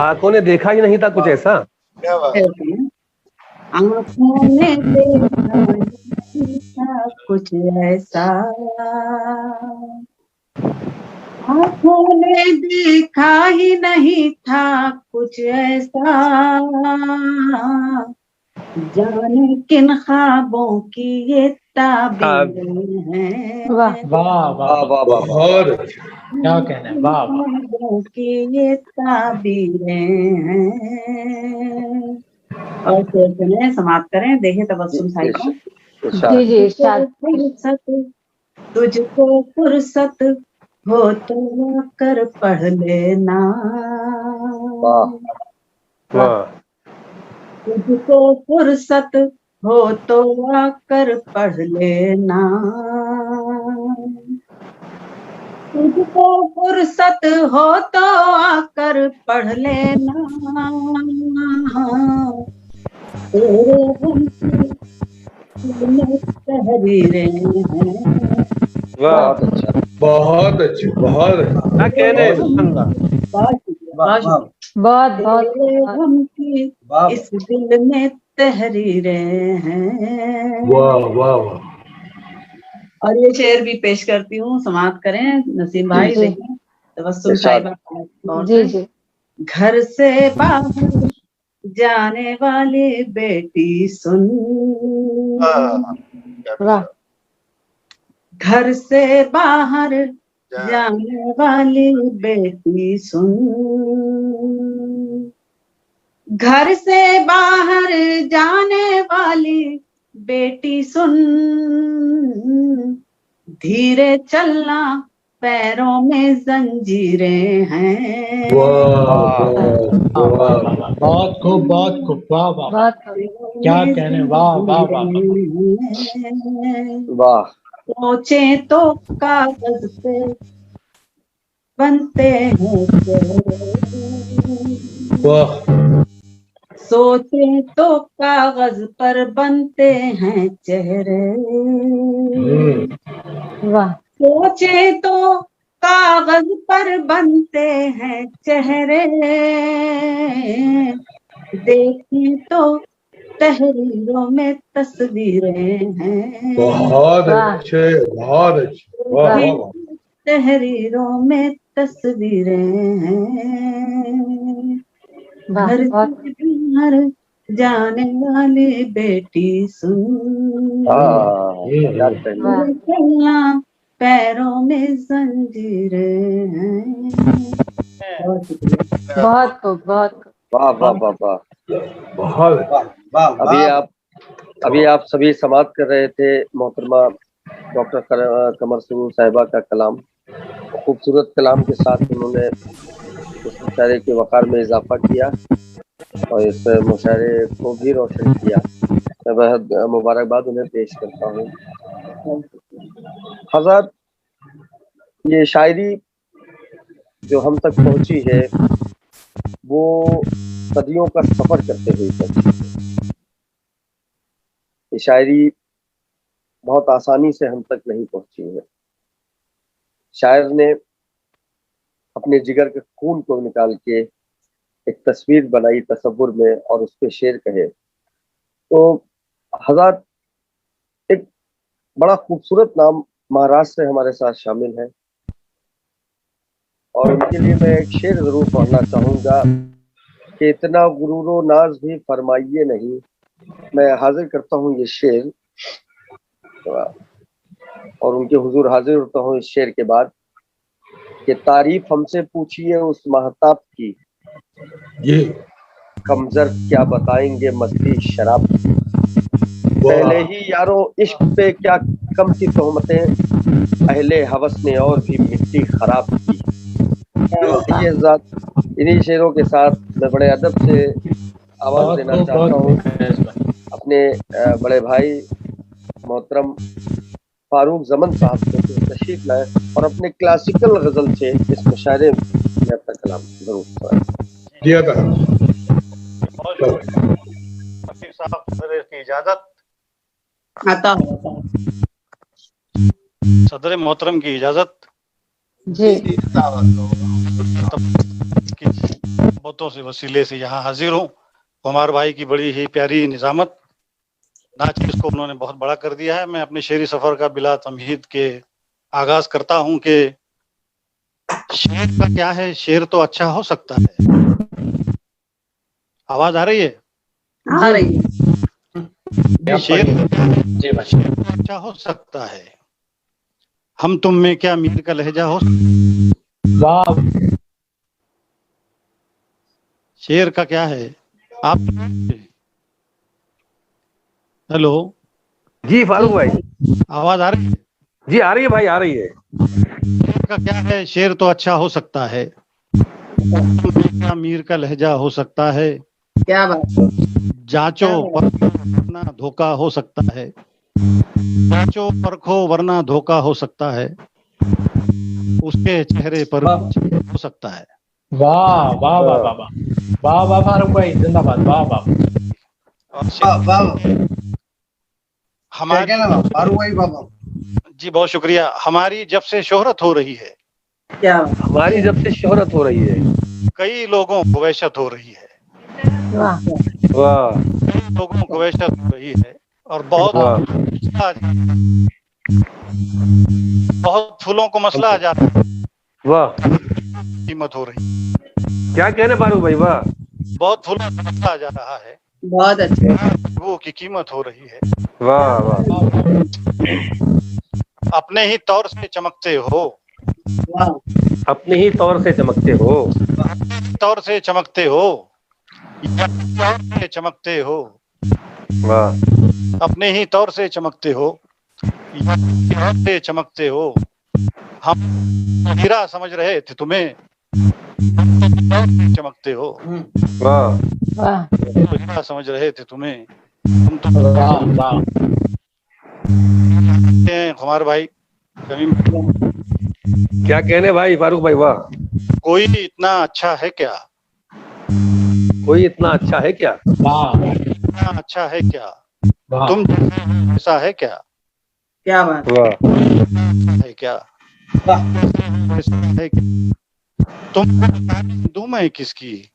आंखों ने देखा ही नहीं था कुछ ऐसा। क्या बात। आंखों ने देखा ही नहीं था कुछ ऐसा। आंखों ने देखा ही नहीं था कुछ ऐसा। जाने किन ख्वाबों की ये ताबीरें हैं। वाह वाह वाह वाह, बहुत अच्छी। क्या कहने। वाह वाह। ख्वाबों की ये ताबीरें हैं। और शेर सुने, समाप्त करें। देखें तबस्सुम साहिब को। इरशाद। जी जी इरशाद। तुझको फुर्सत हो तो आकर पढ़ लेना। वाह वाह तुझको फुर्सत हो तो आकर पढ़ लेना। तुझको फुर्सत हो तो आकर पढ़ लेना। तेरे गम की तहरीरें हैं। वाह। बहुत अच्छा। बहुत अच्छी, बहुत अच्छी। क्या कहने। सुभान अल्लाह। बहुत बहुत तेरे गम की इस दिल में तहरीरें हैं। वाह वाह वाह। और ये शेर भी पेश करती हूँ, समाप्त करें नसीम भाई। जी। देखें तबस्सुम इरशाद। साहिबा। जी जी घर से बाहर जाने वाली बेटी सुन। वाह। घर से बाहर जाने वाली बेटी सुन। घर से बाहर जाने वाली बेटी सुन। धीरे चलना पैरों में जंजीरें हैं। वाह वाह वाह वाह वाह, बहुत खूब, बहुत खूब। वाह वाह वाह, बहुत क्या कहने। वाह वाह वाह वाह। वाह सोचे तो कागज पे बनते हैं शेर। वाह। सोचे तो कागज पर बनते हैं चेहरे, वाह सोचे तो कागज पर बनते हैं चेहरे, देखें तो तहरीरों में तस्वीरें हैं, बहुत वाह। अच्छे, बहुत अच्छे, वाह वाह वाह। तहरीरों में तस्वीरें हैं, वाह धरती बहुत पे हर जाने वाली बेटी सुन, हाँ याद करिए। वाह चलना पैरों में जंजीरें हैं। बहुत शुक्रिया। बहुत खूब बहुत खूब। वाह वाह वाह वाह। बहुत अच्छे। वाह अभी आप सभी समाप्त कर रहे थे मोहतरमा डॉक्टर कमर सुरूर साहिबा का कलाम। खूबसूरत कलाम के साथ उन्होंने इस मुशायरे के वक़ार में इजाफा किया और इस मुशायरे को भी रोशन किया। मैं बहुत मुबारकबाद उन्हें पेश करता हूँ। हज़रत, ये शायरी जो हम तक पहुंची है वो सदियों का सफर करते हुए पहुंची है। ये शायरी बहुत आसानी से हम तक नहीं पहुंची है। शायर ने अपने जिगर के खून को निकाल के एक तस्वीर बनाई तसव्वुर में और उस पे शेर कहे। तो हज़रत, एक बड़ा खूबसूरत नाम महाराष्ट्र से हमारे साथ शामिल है और उनके लिए मैं एक शेर जरूर पढ़ना चाहूंगा कि इतना गुरूरो नाज भी फरमाइए नहीं। मैं हाजिर करता हूँ ये शेर और उनके हुजूर हाजिर होता हूँ इस शेर के बाद कि तारीफ हमसे पूछिए उस महताब की, जी कमजर क्या बताएंगे मस्ती शराब की। पहले ही यारों इश्क पे क्या कम थी तोहमतें, अहले हवस ने और भी मिट्टी खराब की। ये हज़रत, इन्हीं शेरों के साथ मैं बड़े अदब से आवाज देना चाहता हूँ अपने बड़े भाई मोहतरम फारूक जमन साहब को तशरीफ लाए और अपने क्लासिकल गजल से इस मुशायरे में अपना कलाम जरूर सुनाएं। दिया था। खतीब साहब सदर की इजाजत, आता सदर मोहतरम की इजाजत जी बहुतों से वसीले से यहाँ हाजिर हूँ। कुमार भाई की बड़ी ही प्यारी निजामत नाच इसको उन्होंने बहुत बड़ा कर दिया है। मैं अपने शेरी सफर का बिला तमहीद के आगाज करता हूँ कि शेर का क्या है, शेर तो अच्छा हो सकता है। आवाज आ रही है? आ रही है। शेर तो अच्छा हो सकता है, हम तुम में क्या मीर का लहजा हो। वाह शेर का क्या है आप? हेलो जी फारूक भाई, आवाज आ रही है? जी आ रही है भाई, आ रही है। शेर का क्या है, शेर तो अच्छा हो सकता है, क्या मीर का लहजा हो सकता है। क्या बात। जांचो परखो वरना धोखा हो सकता है, जांचो परखो वरना धोखा हो सकता है, उसके चेहरे पर हो सकता है। वाह वाह वाह वाह वाह वाह वाह फारूक भाई जिंदाबाद। वाह वाह हमारी जी बहुत शुक्रिया। हमारी जब से शोहरत हो रही है, क्या हमारी जब से शोहरत हो रही है, कई लोगों को वहशत हो रही है। वाह वाह कई लोगों को वहशत हो रही है और बहुत फूलों को मसला आ जाता है। वाह, कीमत हो रही, क्या कहने फारूक भाई, वाह। बहुत फूलों को मसला आ जा रहा है, बहुत अच्छे। वो की कीमत हो रही है। वाह वाह, अपने ही तौर से चमकते हो, अपने ही तौर से चमकते हो, तौर से चमकते हो, तौर से चमकते हो, वाह। अपने ही तौर से चमकते हो, तौर से चमकते हो। हम हीरा समझ रहे थे तुम्हें, चमकते हो। वाह वाह हीरा समझ रहे थे तुम्हें, तुम तो वाह वाह कुमार भाई कभी क्या कहने भाई फारूक भाई, वाह। कोई इतना अच्छा है क्या, कोई इतना अच्छा है क्या? वाह इतना अच्छा है क्या? वाह तुम ऐसा है क्या? क्या बात वाह है क्या? ऐसा है क्या? तुमको मिसालें दूं मैं किसकी?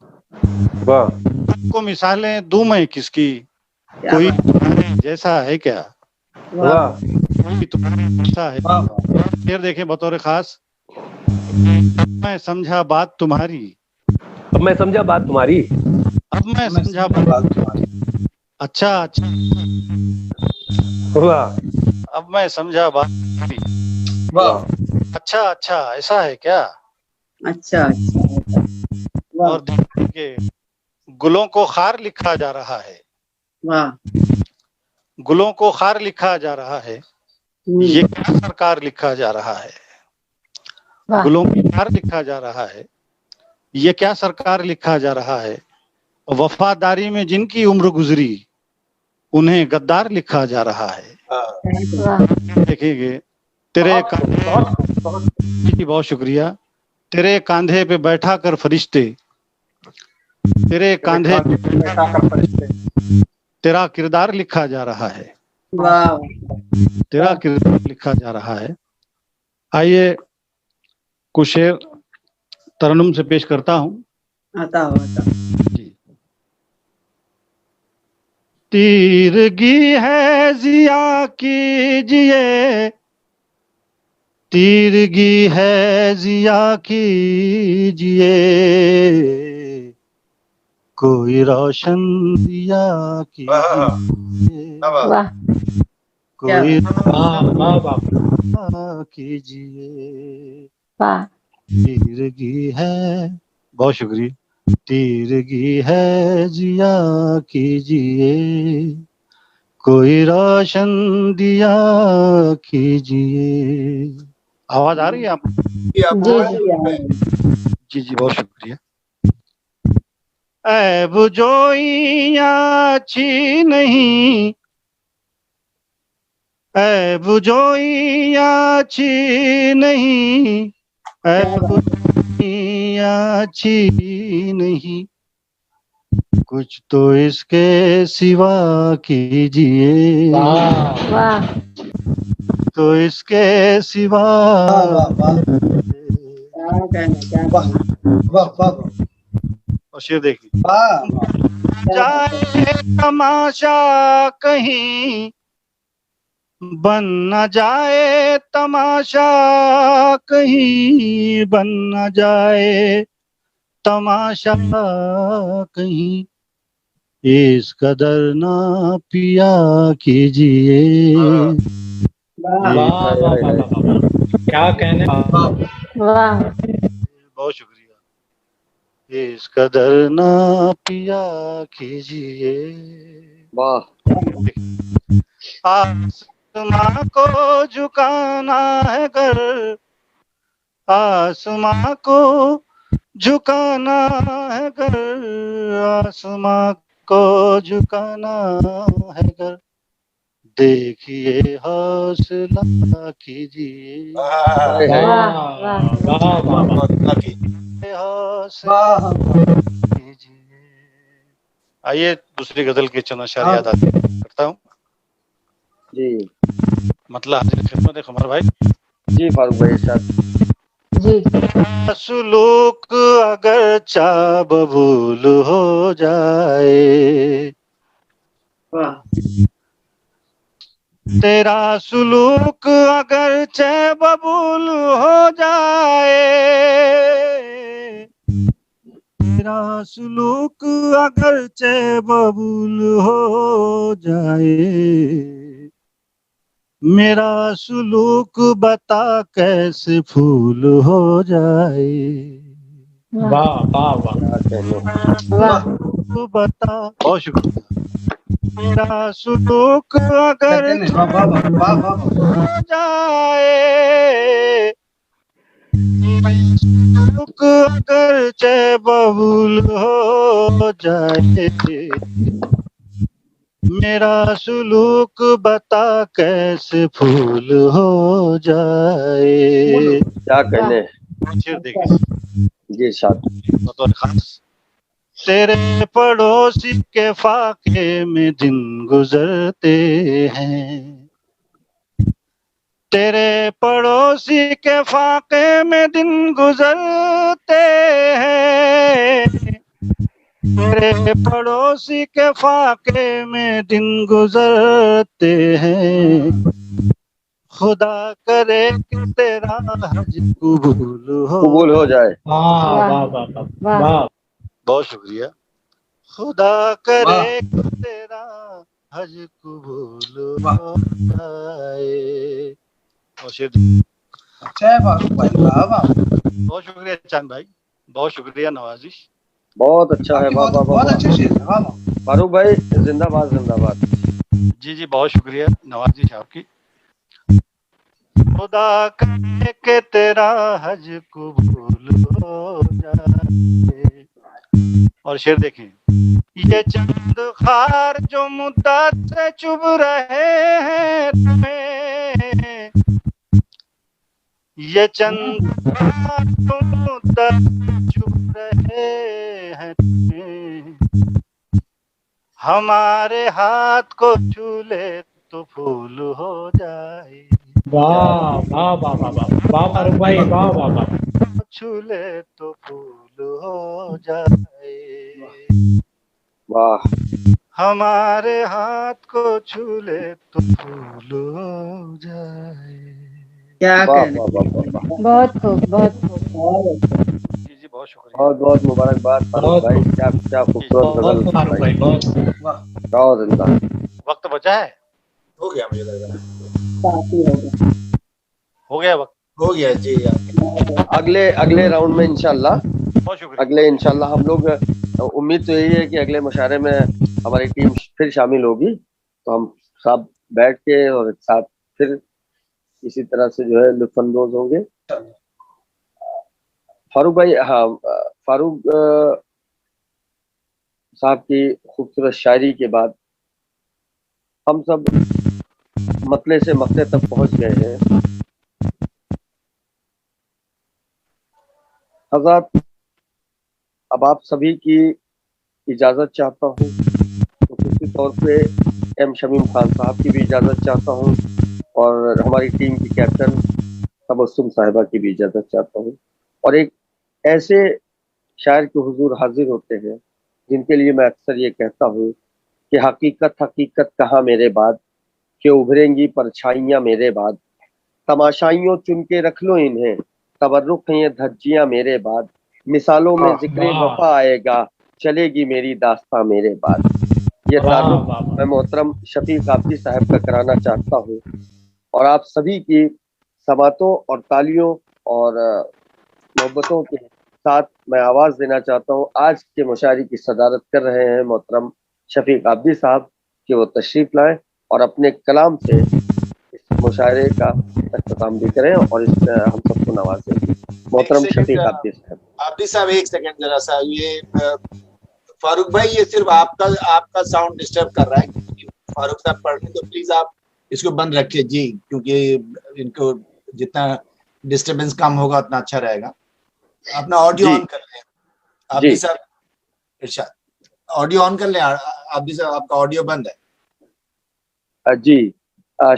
वाह तुमको मिसालें दूं मैं किसकी? क्या कोई बात तुम्हारे जैसा है क्या? वाह वाह कोई तुम्हारे जैसा है? फिर देखें बतौर खास, मैं समझा बात तुम्हारी, अब मैं समझा बात तुम्हारी। अब मैं समझा बात तुम्हारी। अच्छा अच्छा, वाह अब मैं समझा बात तुम्हारी। वाह अच्छा अच्छा, ऐसा है क्या? अच्छा अच्छा वाह और देखिए, गुलों को खार लिखा जा रहा है, वाह गुलों को खार लिखा जा रहा है। ये क्या सरकार लिखा जा रहा है? वाह गुलों को खार लिखा जा रहा है, ये क्या सरकार लिखा जा रहा है? वफादारी में जिनकी उम्र गुजरी, उन्हें गद्दार लिखा जा रहा है। वाह देखेंगे, तेरे जी बहुत शुक्रिया। तेरे कांधे पे बैठा कर फरिश्ते, तेरे कांधे पे बैठा कर फरिश्ते, तेरा किरदार लिखा जा रहा है, वाह तेरा किरदार लिखा जा रहा है। आइए कुछ शेर तरन्नुम से पेश करता हूँ। आता हो जी। तीरगी है जिया कीजिए, तीरगी है जिया कीजिए, कोई रोशन दिया कीजिए, वाह कोई वाह वाह वाह दिया कीजिए। वाह तीरगी है, बहुत शुक्रिया। तीरगी है जिया कीजिए, कोई रोशन दिया कीजिए। आवाज आ रही है आपको? जी जी बहुत शुक्रिया। ऐब जोइयां अच्छी नहीं, ऐब जोइयां अच्छी नहीं, ऐब जोइयां अच्छी नहीं, कुछ तो इसके सिवा कीजिए, वाह वाह तो इसके सिवा। क्या कहना और शेर देखिए, जाए तमाशा कहीं, बन न जाए तमाशा कहीं, बन न जाए तमाशा कहीं, इस कदर ना पिया कीजिए। वाह वाह वाह वाह वाह क्या कहने वाह बहुत शुक्रिया। इस कदर ना पिया कीजिए। वाह आसमां को झुकाना है कर, आसमां को झुकाना है कर, आसमां को झुकाना है कर, देखिए हौसला कीजिए, वाह वाह वाह वाह हौसला कीजिए। आइए दूसरी गजल के चंद अशआर याद आते करता हूँ। जी मतलब हाजिर खिदमत है कमर भाई। जी फारूक भाई साहब। जी सुलूक अगर चा बबूल हो जाए, तेरा सुलूक अगर चे बबूल हो जाए, तेरा सुलूक अगर चे बबूल हो जाए, मेरा सुलूक बता कैसे फूल हो जाए। वाह वाह वाह वाह बता, बहुत शुक्रिया। मेरा सुलूक अगर हो जाए, सुलूक अगर चे बबूल हो जाए, मेरा सुलूक बता कैसे फूल हो जाए। क्या कहने। शेर देखिए जी साहब। बतौर खास, तेरे पड़ोसी के फाके में दिन गुजरते हैं, तेरे पड़ोसी के फाके में दिन गुजरते हैं, तेरे पड़ोसी के फाके में दिन गुजरते हैं, खुदा करे कि तेरा हज कबूल हो जाए। वाह वाह वाह वाह वाह, बहुत शुक्रिया। खुदा करे कि तेरा हज कबूल हो जाए। और शेर जय फारूक भाई, वाह वाह, बहुत शुक्रिया चांद भाई, बहुत शुक्रिया नवाजिश। बहुत अच्छा है, वाह वाह बहुत वाह। अच्छे शेर है, वाह वाह। फारूक भाई जिंदाबाद जिंदाबाद। जी जी बहुत शुक्रिया नवाजिश आपकी। खुदा करे के तेरा हज कबूल हो जाए। और शेर देखें, ये चंद खार जो मुद्दत से चुभ रहे हैं तुम्हें, ये चंद खार जो मुद्दत से चुभ रहे हैं तुम्हें, हमारे हाथ को छू ले तो फूल हो जाए। वाह वाह वाह वाह वाह वाह फारूक भाई, वाह वाह वाह, छू ले तो फूल हो जाए। वाह, हमारे हाथ को छू ले तो फूल हो जाए। क्या वाह कहने। वाह वाह वाह। बहुत खूब, बहुत खूब। जी जी बहुत शुक्रिया। बहुत बहुत मुबारकबाद फारूक भाई, क्या क्या खूबसूरत बहुत गजल फारूक भाई, बहुत बहुत जिंदा। वक्त बचा है? हो गया, मुझे लग रहा है हो गया वक्त, हो गया जी। अगले राउंड में इंशाल्लाह, बहुत शुक्रिया। अगले इंशाल्लाह हम लोग, उम्मीद तो यही है कि अगले मुशायरे में हमारी टीम फिर शामिल होगी, तो हम सब बैठ के और एक साथ फिर इसी तरह से जो है लुत्फानंदोज होंगे। फारूक भाई, हाँ, फारूक साहब की खूबसूरत शायरी के बाद हम सब मतले से मसले तक पहुंच गए हैं। हज़रत, अब आप सभी की इजाज़त चाहता हूँ, खुसूसी तौर पे एम शमीम खान साहब की भी इजाज़त चाहता हूँ और हमारी टीम की कैप्टन तबस्सुम साहिबा की भी इजाज़त चाहता हूँ। और एक ऐसे शायर के हुजूर हाजिर होते हैं जिनके लिए मैं अक्सर ये कहता हूँ कि हकीकत हकीकत कहाँ मेरे बाद, कि उभरेंगी परछाइयाँ मेरे बाद, तमाशाइयों चुन के रख लो इन्हें, तबर्रुक हैं ये धज्जियाँ मेरे बाद, मिसालों में जिक्र वफा आएगा, चलेगी मेरी दास्तां मेरे बाद। ये ताल्लुक मैं मोहतरम शफीक आब्दी साहब का कराना चाहता हूँ और आप सभी की समातों और तालियों और मोहब्बतों के साथ मैं आवाज़ देना चाहता हूँ। आज के मुशायरे की सदारत कर रहे हैं मोहतरम शफीक आब्दी साहब, कि वो तशरीफ लाएं और अपने कलाम से इस मुशायरे का अख्ताम भी करें और इस हम सबको नवाजें। मोहतरम शफीक आब्दी साहब। आब्दी साहब एक सेकंड जरा सा, ये फारूक भाई ये सिर्फ आपका साउंड डिस्टर्ब कर रहा है, फारूक साहब पढ़ रहे, तो प्लीज आप इसको बंद रखिए जी, क्योंकि इनको जितना डिस्टरबेंस कम होगा उतना अच्छा रहेगा। अपना ऑडियो ऑन कर लें आब्दी साहब, इरशाद ऑडियो ऑन कर लें आब्दी साहब, आपका ऑडियो बंद है जी।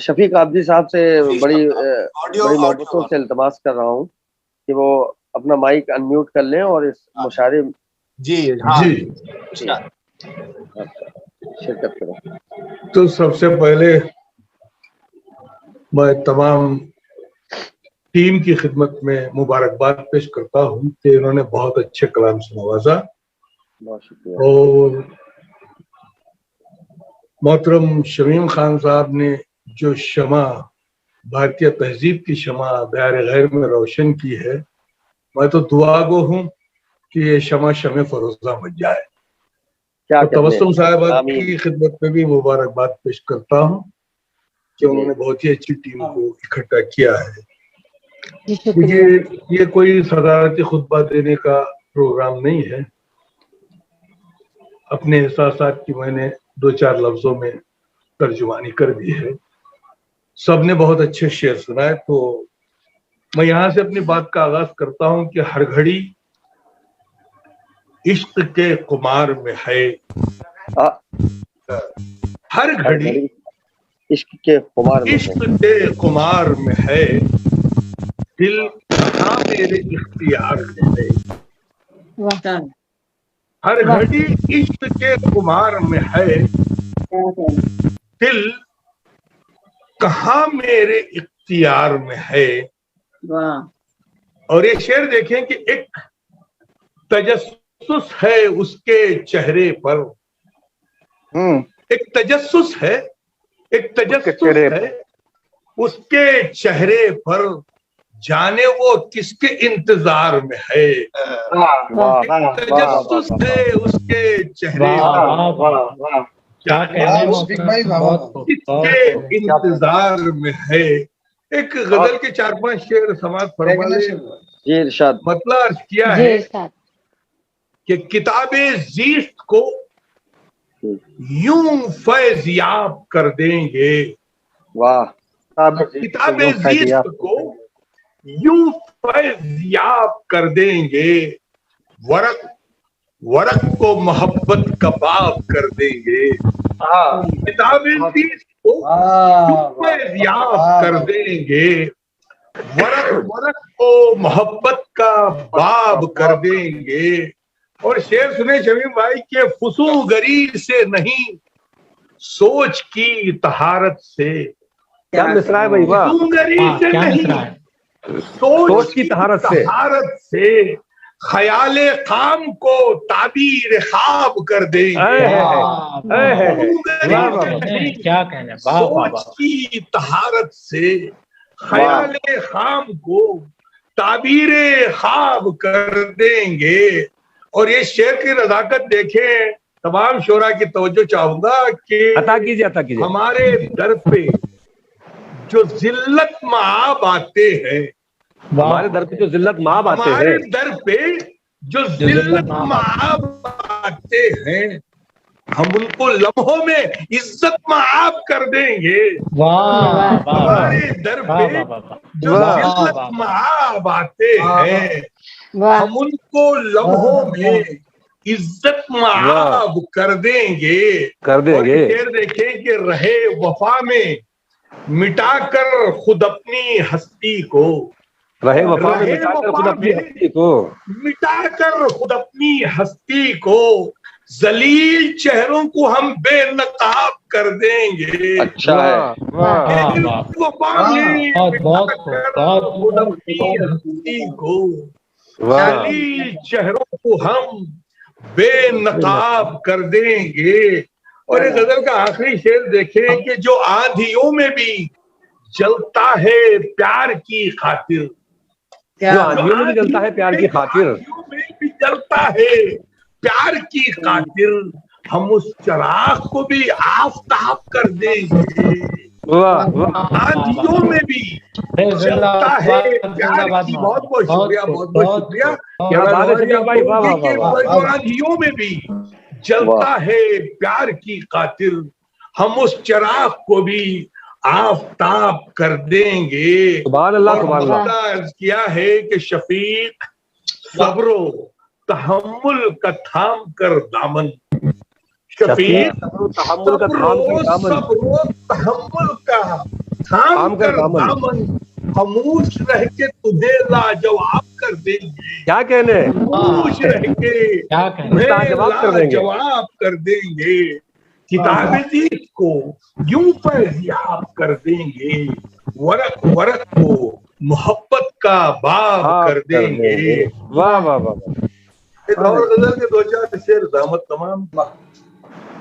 शफीक आब्दी साहब से बड़ी मोहब्बतों से इल्तमास कर रहा हूँ कि वो अपना माइक अनम्यूट कर लें और इस मुशायरे जी हाँ शिरकत करें। तो सबसे पहले मैं तमाम टीम की खिदमत में मुबारकबाद पेश करता हूँ कि इन्होंने बहुत अच्छे कलाम से नवाजा। बहुत शुक्रिया। और मोहतरम शमीम खान साहब ने जो शमा, भारतीय तहजीब की शमा बयार गैर में रोशन की है, मैं तो दुआ गो हूँ कि ये शमा शमे फरोजा बन जाए। तो तबस्सुम साहिबा की खिदमत में भी मुबारकबाद पेश करता हूँ कि उन्होंने बहुत ही अच्छी टीम को इकट्ठा किया है। ये कोई सदारती खुतबा देने का प्रोग्राम नहीं है, अपने एहसासात की मैंने 2-4 लफ्जों में तर्जुमानी कर दी है। सबने बहुत अच्छे शेर सुनाए, तो मैं यहाँ से अपनी बात का आगाज करता हूँ कि हर घड़ी इश्क के कुमार में है, हर घड़ी इश्क के कुमार में इश्क के कुमार में है, दिल कहाँ मेरे इख्तियार में है। हर घड़ी इश्क के कुमार में है, दिल कहाँ मेरे इख्तियार में है। और ये शेर देखें कि एक तजस्सुस है उसके चेहरे पर, एक तजस्सुस है, एक तजस्सुस है उसके चेहरे पर, जाने वो किसके इंतजार में है। तजस्सुस है उसके चेहरे पर, जाने वो किसके इंतजार में है। एक गजल के 4-5 शेर समाज फरमा जी इरशाद। मतलब अर्ज किया है कि किताबे ज़ीस्त को यूं फैज़याब कर देंगे। वाह। किताबे ज़ीस्त को यूं फैज़याब कर देंगे, वरक वरक को मोहब्बत का बाब कर देंगे। किताबे ज़ीस्त को यूं फैज़याब कर देंगे, वरक वरक को मोहब्बत का बाब कर देंगे। और शेर सुने शमीम भाई के, फुसूगरी से नहीं सोच की तहारत से। क्या मिसरा है भाई, वाह। फुसूगरी से नहीं सोच की तहारत से, ख्याले काम को ताबीर ख्वाब कर देंगे। क्या कहने, सोच की तहारत से ख्याले खाम को ताबीर ख्वाब कर देंगे। और ये शेर की नजाकत देखें, तमाम शोरा की तवज्जो चाहूंगा कि अता कीजिए हमारे दर पे जो जिल्लत माब आते हैं, हमारे दर पे जो जिल्लत माब आते हैं, हमारे दर पे जो जिल्लत माब आते हैं, हम उनको लम्हों में इज्जत माब कर देंगे। हमारे दर पे जो जिल्लत माब आते हैं, हम उनको लम्हों में इज्जत माब कर देंगे। शेर देखें कि रहे वफा में मिटाकर खुद अपनी हस्ती को, रहे वफा में मिटाकर खुद अपनी हस्ती को, मिटाकर खुद अपनी हस्ती को, जलील चेहरों को हम बेनकाब कर देंगे। अच्छा है। वफा में मिटाकर खुद अपनी हस्ती को, जलील चेहरों को हम बेनकाब कर देंगे। और ये गजल का आखिरी शेर देखें कि जो आंधियों में भी जलता है प्यार की खातिर, जो आंधियों में भी जलता है प्यार की खातिर, आंधियों में भी जलता है प्यार की खातिर, हम उस चिराग को भी आफताब कर देंगे। आंधियों में भी जलता है प्यार की, बहुत बहुत शुक्रिया, बहुत बहुत शुक्रिया। आंधियों में भी जलता है प्यार की खातिर, हम उस चिराग को भी आफताब कर देंगे। सुभान अल्लाह। किया है कि शफीक सब्रो तहम्मुल का थाम कर दामन, शफीक तहम्मुल का थाम कर दामन, खामोश रह के तुम्हें लाजवाब कर देंगे। क्या कहने, खामोश रह के तुम्हें लाजवाब कर देंगे। किताबे ज़ीस्त को यूं फैज़याब कर देंगे, वरक वरक को मोहब्बत का बाब कर देंगे। वाह वाह वाह। एक और गजल के 2-4 शेर दामत तमाम।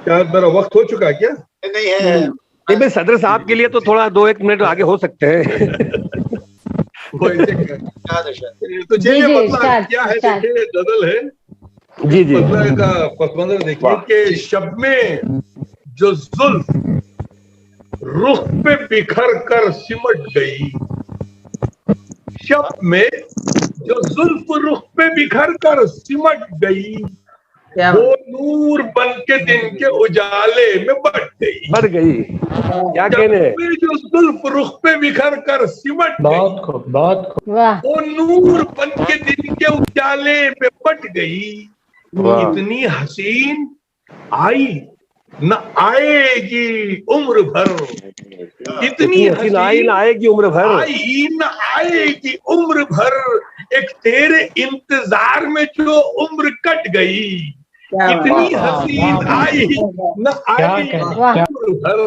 क्या मेरा वक्त हो चुका क्या? नहीं है। नहीं भाई, सदर साहब के लिए तो थोड़ा 2-1 मिनट आगे हो सकते हैं। तो चलिए, मतलब क्या है, देखिए गजल है जी जी, मतलब का पसमंजर देखिए कि शब में जो जुल्फ रुख पे बिखर कर सिमट गई, शब में जो जुल्फ रुख पे बिखर कर सिमट गई, वो नूर बन के दिन के उजाले में बढ़ गई। क्या कहने, जो जुल्फ रुख पे बिखर कर सिमट गई, वो नूर बन के दिन के उजाले में बढ़ गई। वाह। इतनी हसीन आई न आएगी उम्र भर, इतनी हसीन आई न आएगी उम्र भर, आई न आएगी उम्र भर, एक तेरे इंतजार में जो उम्र कट गई, इतनी हसीन आई न आएगी उम्र भर,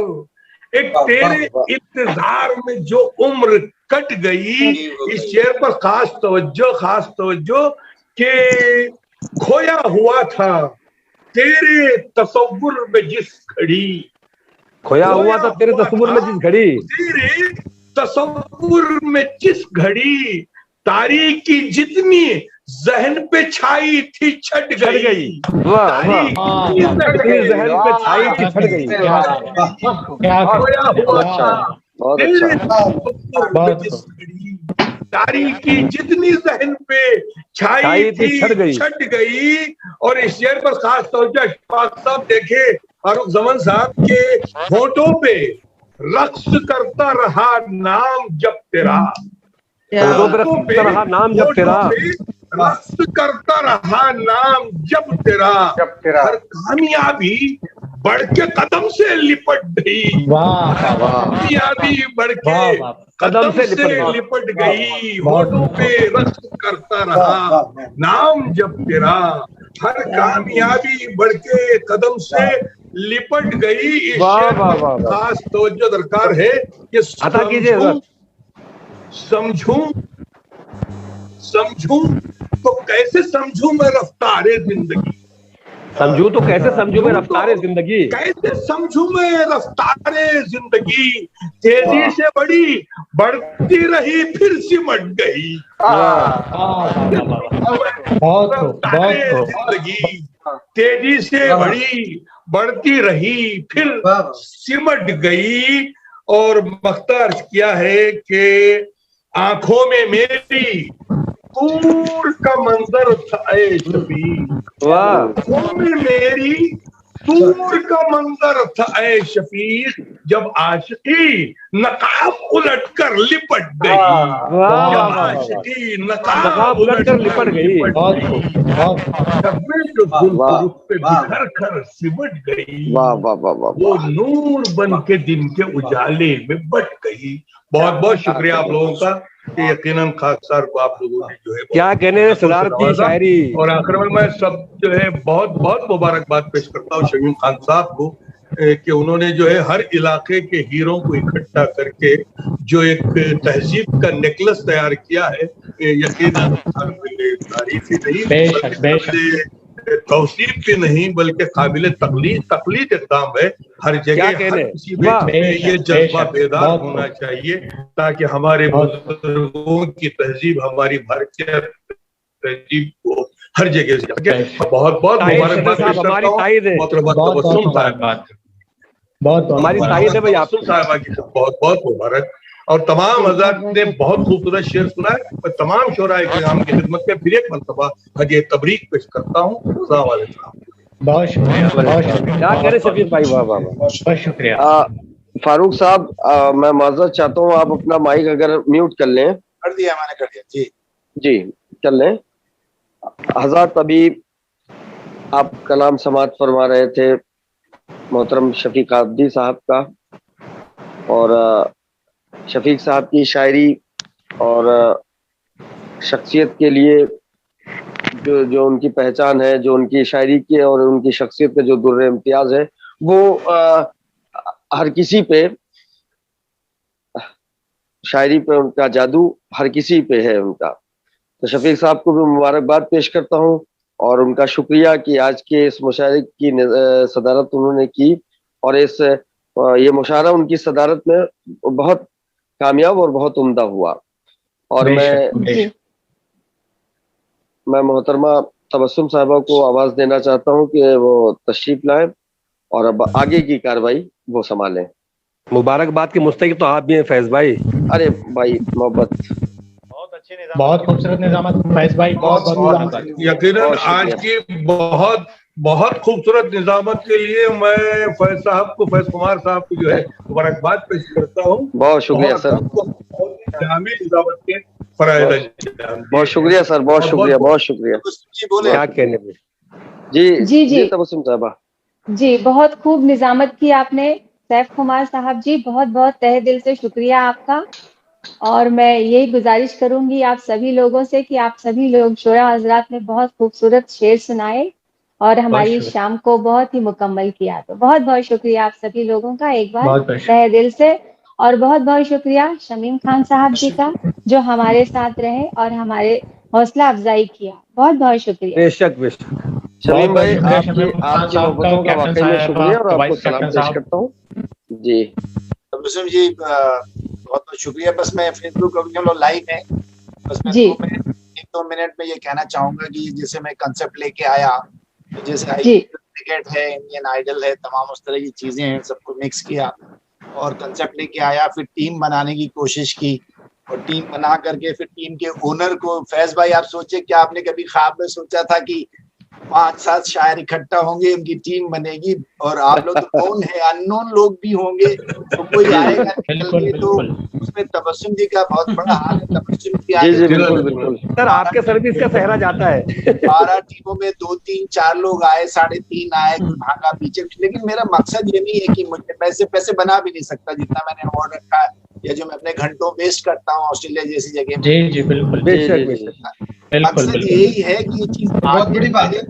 एक तेरे इंतजार में जो उम्र कट गई। इस शेर पर खास तवज्जो के खोया हुआ था तेरे तसव्वुर में जिस घड़ी, खोया हुआ था तेरे तसव्वुर में जिस घड़ी, तेरे तसव्वुर में जिस घड़ी, तारीकी जितनी जहन पे छाई थी छट गई। वाह वाह, जहन पे छाई थी छट गई। खोया हुआ था बहुत तेरे अच्छा। तसव्वुर में जिस घड़ी, तारीकी जितनी जहन पे छाई थी छट गई। और इस शेर पर खास तौर पर अशफाक साहब देखे, फारूक ज़मान साहब के होठों पे रक्स करता रहा नाम जब तेरा, होठों पे रहा नाम जब तेरा, रक्स करता रहा नाम जब तेरा, हर कामयाबी बढ़ के कदम से लिपट गई, कामयाबी बढ़ के कदम से लिपट गई, होठों पे रक्स करता रहा नाम जब तेरा, हर कामयाबी बढ़ के कदम से लिपट गई। इस शेर पर खास तवज्जो दरकार है कि समझूं तो कैसे समझूं मैं रफ्तारे जिंदगी, समझूं तो कैसे समझूं मैं रफ्तारे जिंदगी, कैसे समझूं मैं रफ्तारे जिंदगी, तेजी से बढ़ती रही फिर सिमट गई, जिंदगी तेजी से बढ़ती रही फिर सिमट गई। और मख्तार किया है कि आंखों में मेरी दूर का मंजर था ऐ शफीक, आंखों में मेरी दूर का मंजर था ऐ शफीक, जब आशिकी नकाब उलट कर लिपट गई, जब आशिकी नकाब उलट कर लिपट गई, पे बिखर कर सिमट गई, वो नूर बन के दिन के उजाले में बट गई। बहुत बहुत शुक्रिया आप लोगों का कि यकीनन खाकसार को आप लोगों ने जो है क्या कहने सदारत की शायरी। और आखिर में मैं सब जो है बहुत बहुत मुबारकबाद पेश करता हूँ शमीम खान साहब को कि उन्होंने जो है हर इलाके के हीरों को इकट्ठा करके जो एक तहजीब का नेकलेस तैयार किया है, यकीनन तारीफ ही नहीं तौसीफ भी नहीं बल्कि काबिल तकलीद इक़दाम है। हर जगह हर किसी में ये जज्बा बेदार होना चाहिए ताकि हमारे बुजुर्गों की तहजीब, हमारी भारतीय तहजीब को हर जगह से बहुत बहुत मुबारकबाद पेश करता हूं। बहुत हमारी ताईद है भाई, आप साहिबा की बहुत बहुत मुबारक। और तमाम हज़रात ने बहुत खूबसूरत शेर सुना है। मैं तमाम शोराए किराम की खिदमत में फिर एक मरतबा हदिया तबरीक पेश करता हूँ। अस्सलाम वालेकुम। बहुत शुक्रिया, बहुत शुक्रिया। क्या करे शफीक भाई, वाह वाह बहुत शुक्रिया। फारूक साहब मैं माजरत चाहता हूँ, आप अपना माइक अगर म्यूट कर लें। कर दिया मैंने, कर दिया जी जी कर लें। हज़रत अभी आप कलाम समात फरमा रहे थे मोहतरम शफीक आब्दी साहब का, और शफीक साहब की शायरी और शख्सियत के लिए जो उनकी पहचान है, जो उनकी शायरी की और उनकी शख्सियत का जो दुर्रे इम्तियाज है, वो हर किसी पे, शायरी पे उनका जादू हर किसी पे है उनका। तो शफीक साहब को भी मुबारकबाद पेश करता हूँ और उनका शुक्रिया कि आज के इस मुशायरे की सदारत उन्होंने की, और ये मुशायरा उनकी सदारत में बहुत कामयाब और बहुत उम्दा हुआ। और मैं मोहतरमा तबस्सुम साहिबा को आवाज देना चाहता हूं कि वो तशरीफ लाएं और अब आगे की कार्रवाई वो संभालें। मुबारकबाद के मुस्तहिक तो आप भी हैं फैज भाई। अरे भाई मोहब्बत, बहुत खूबसूरत निजामत फैज भाई, बहुत यकीनन आज की बहुत बहुत खूबसूरत निजामत के लिए मैं फैज साहब को, फैज कुमार साहब को जो है मुबारकबाद पेश करता हूँ। बहुत शुक्रिया सर, निजामत के फराइज। बहुत शुक्रिया सर, बहुत शुक्रिया, बहुत शुक्रिया। क्या कहने में जी तबस्सुम साहबा। जी, बहुत खूब निजामत की आपने सैफ कुमार साहब जी, बहुत बहुत तहे दिल से शुक्रिया आपका। और मैं यही गुजारिश करूंगी आप सभी लोगों से कि आप सभी लोग शोरा हजरात में बहुत खूबसूरत शेर सुनाए और हमारी शाम को बहुत ही मुकम्मल किया। तो बहुत बहुत शुक्रिया आप सभी लोगों का एक बार तहे दिल से। और बहुत बहुत शुक्रिया शमीम खान साहब जी का, जो हमारे साथ रहे और हमारे हौसला अफजाई किया। बहुत बहुत शुक्रिया। बेशक बेशक। शमीम भाई आपकी मोहब्बतों का वाकई में शुक्रिया और आपको सलाम पेश करता हूँ। जी तबस्सुम जी बहुत बहुत शुक्रिया। बस मैं फेसबुक अभी हम लोग लाइव है, बस मैं 1-2 मिनट में ये कहना चाहूंगा कि जैसे मैं कंसेप्ट लेके आया, तो जैसे क्रिकेट है, इंडियन आइडल है, तमाम उस तरह की चीजें हैं, सबको मिक्स किया और कंसेप्ट लेके आया, फिर टीम बनाने की कोशिश की और टीम बना करके फिर टीम के ओनर को, फैज भाई आप सोचे क्या आपने कभी ख्वाब में सोचा था कि 5-7 शायर इकट्ठा होंगे, उनकी टीम बनेगी और आप लोग तो नोन है, अननोन लोग भी होंगे, तो कोई आएगा निकल के, तो उसमें तबस्सुम जी का बहुत बड़ा हाथ है। तबस्सुम जी आगे बिल्कुल सर, आपके सर्विस का सहरा जाता है। 12 टीमों में 2-3-4 लोग आए, 3.5 आए, भागा पीछे। लेकिन मेरा मकसद ये नहीं है कि मुझे पैसे बना भी नहीं सकता जितना मैंने अवार्ड रखा है या जो मैं अपने घंटों वेस्ट करता हूँ ऑस्ट्रेलिया जैसी जगह में। जी बिल्कुल। मकसद यही है कि ये चीज बहुत बड़ी बात है,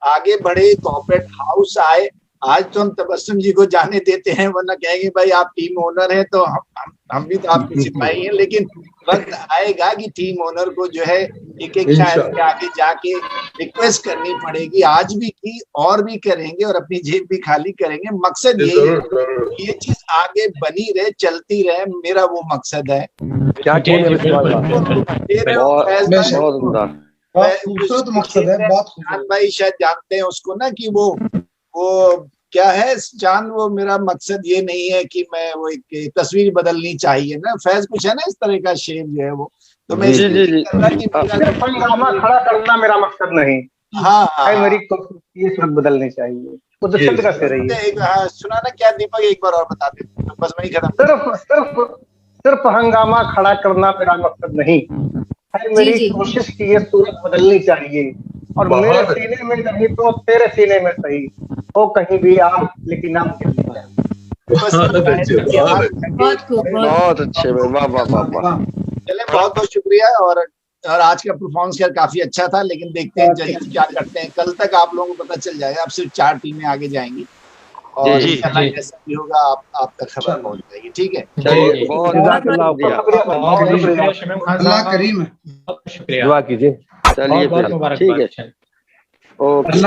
आगे बढ़े, कॉर्पोरेट हाउस आए। आज तो हम तबस्सुम जी को जाने देते हैं, वरना कहेंगे भाई आप टीम ओनर हैं तो हम भी तो आपके सिपाही हैं, लेकिन वक्त आएगा कि टीम ओनर को जो है एक शायर के आगे जाके रिक्वेस्ट करनी पड़ेगी। आज भी की और भी करेंगे और अपनी जेब भी खाली करेंगे। मकसद यही है, ये चीज आगे बनी रहे, चलती रहे, मेरा वो मकसद है। क्या खूबसूरत मकसद है, बहुत खूबसूरत। भाई शायद जानते हैं उसको ना कि वो क्या है चांद, वो मेरा मकसद ये नहीं है कि मैं वो एक तस्वीर बदलनी चाहिए ना, फैज कुछ है ना इस तरह का शेर जो है वो, तो मैं सिर्फ हंगामा खड़ा करना मेरा मकसद नहीं। हाँ मेरी ये सूरत बदलनी चाहिए, वो तो शब्द का शेर है। सुना ना क्या दीपक, एक बार और बता दे, तो बस वही खत्म। सिर्फ हंगामा खड़ा करना मेरा मकसद नहीं है, मेरी कोशिश की ये सूरत बदलनी चाहिए। और मेरे सीने में नहीं तो तेरे सीने में सही हो कहीं भी आप, लेकिन आप बहुत अच्छे, वाह वाह वाह वाह। चले बहुत बहुत शुक्रिया। और आज का परफॉर्मेंस काफी अच्छा था, लेकिन देखते हैं जज क्या करते हैं। कल तक आप लोगों को पता चल जाएगा, अब सिर्फ 4 टीमें आगे जाएंगी और जैसा भी होगा आप तक खबर पहुंच जाएगी। ठीक है, अल्लाह करीम है, दुआ कीजिए। चलिए ठीक है, ओके।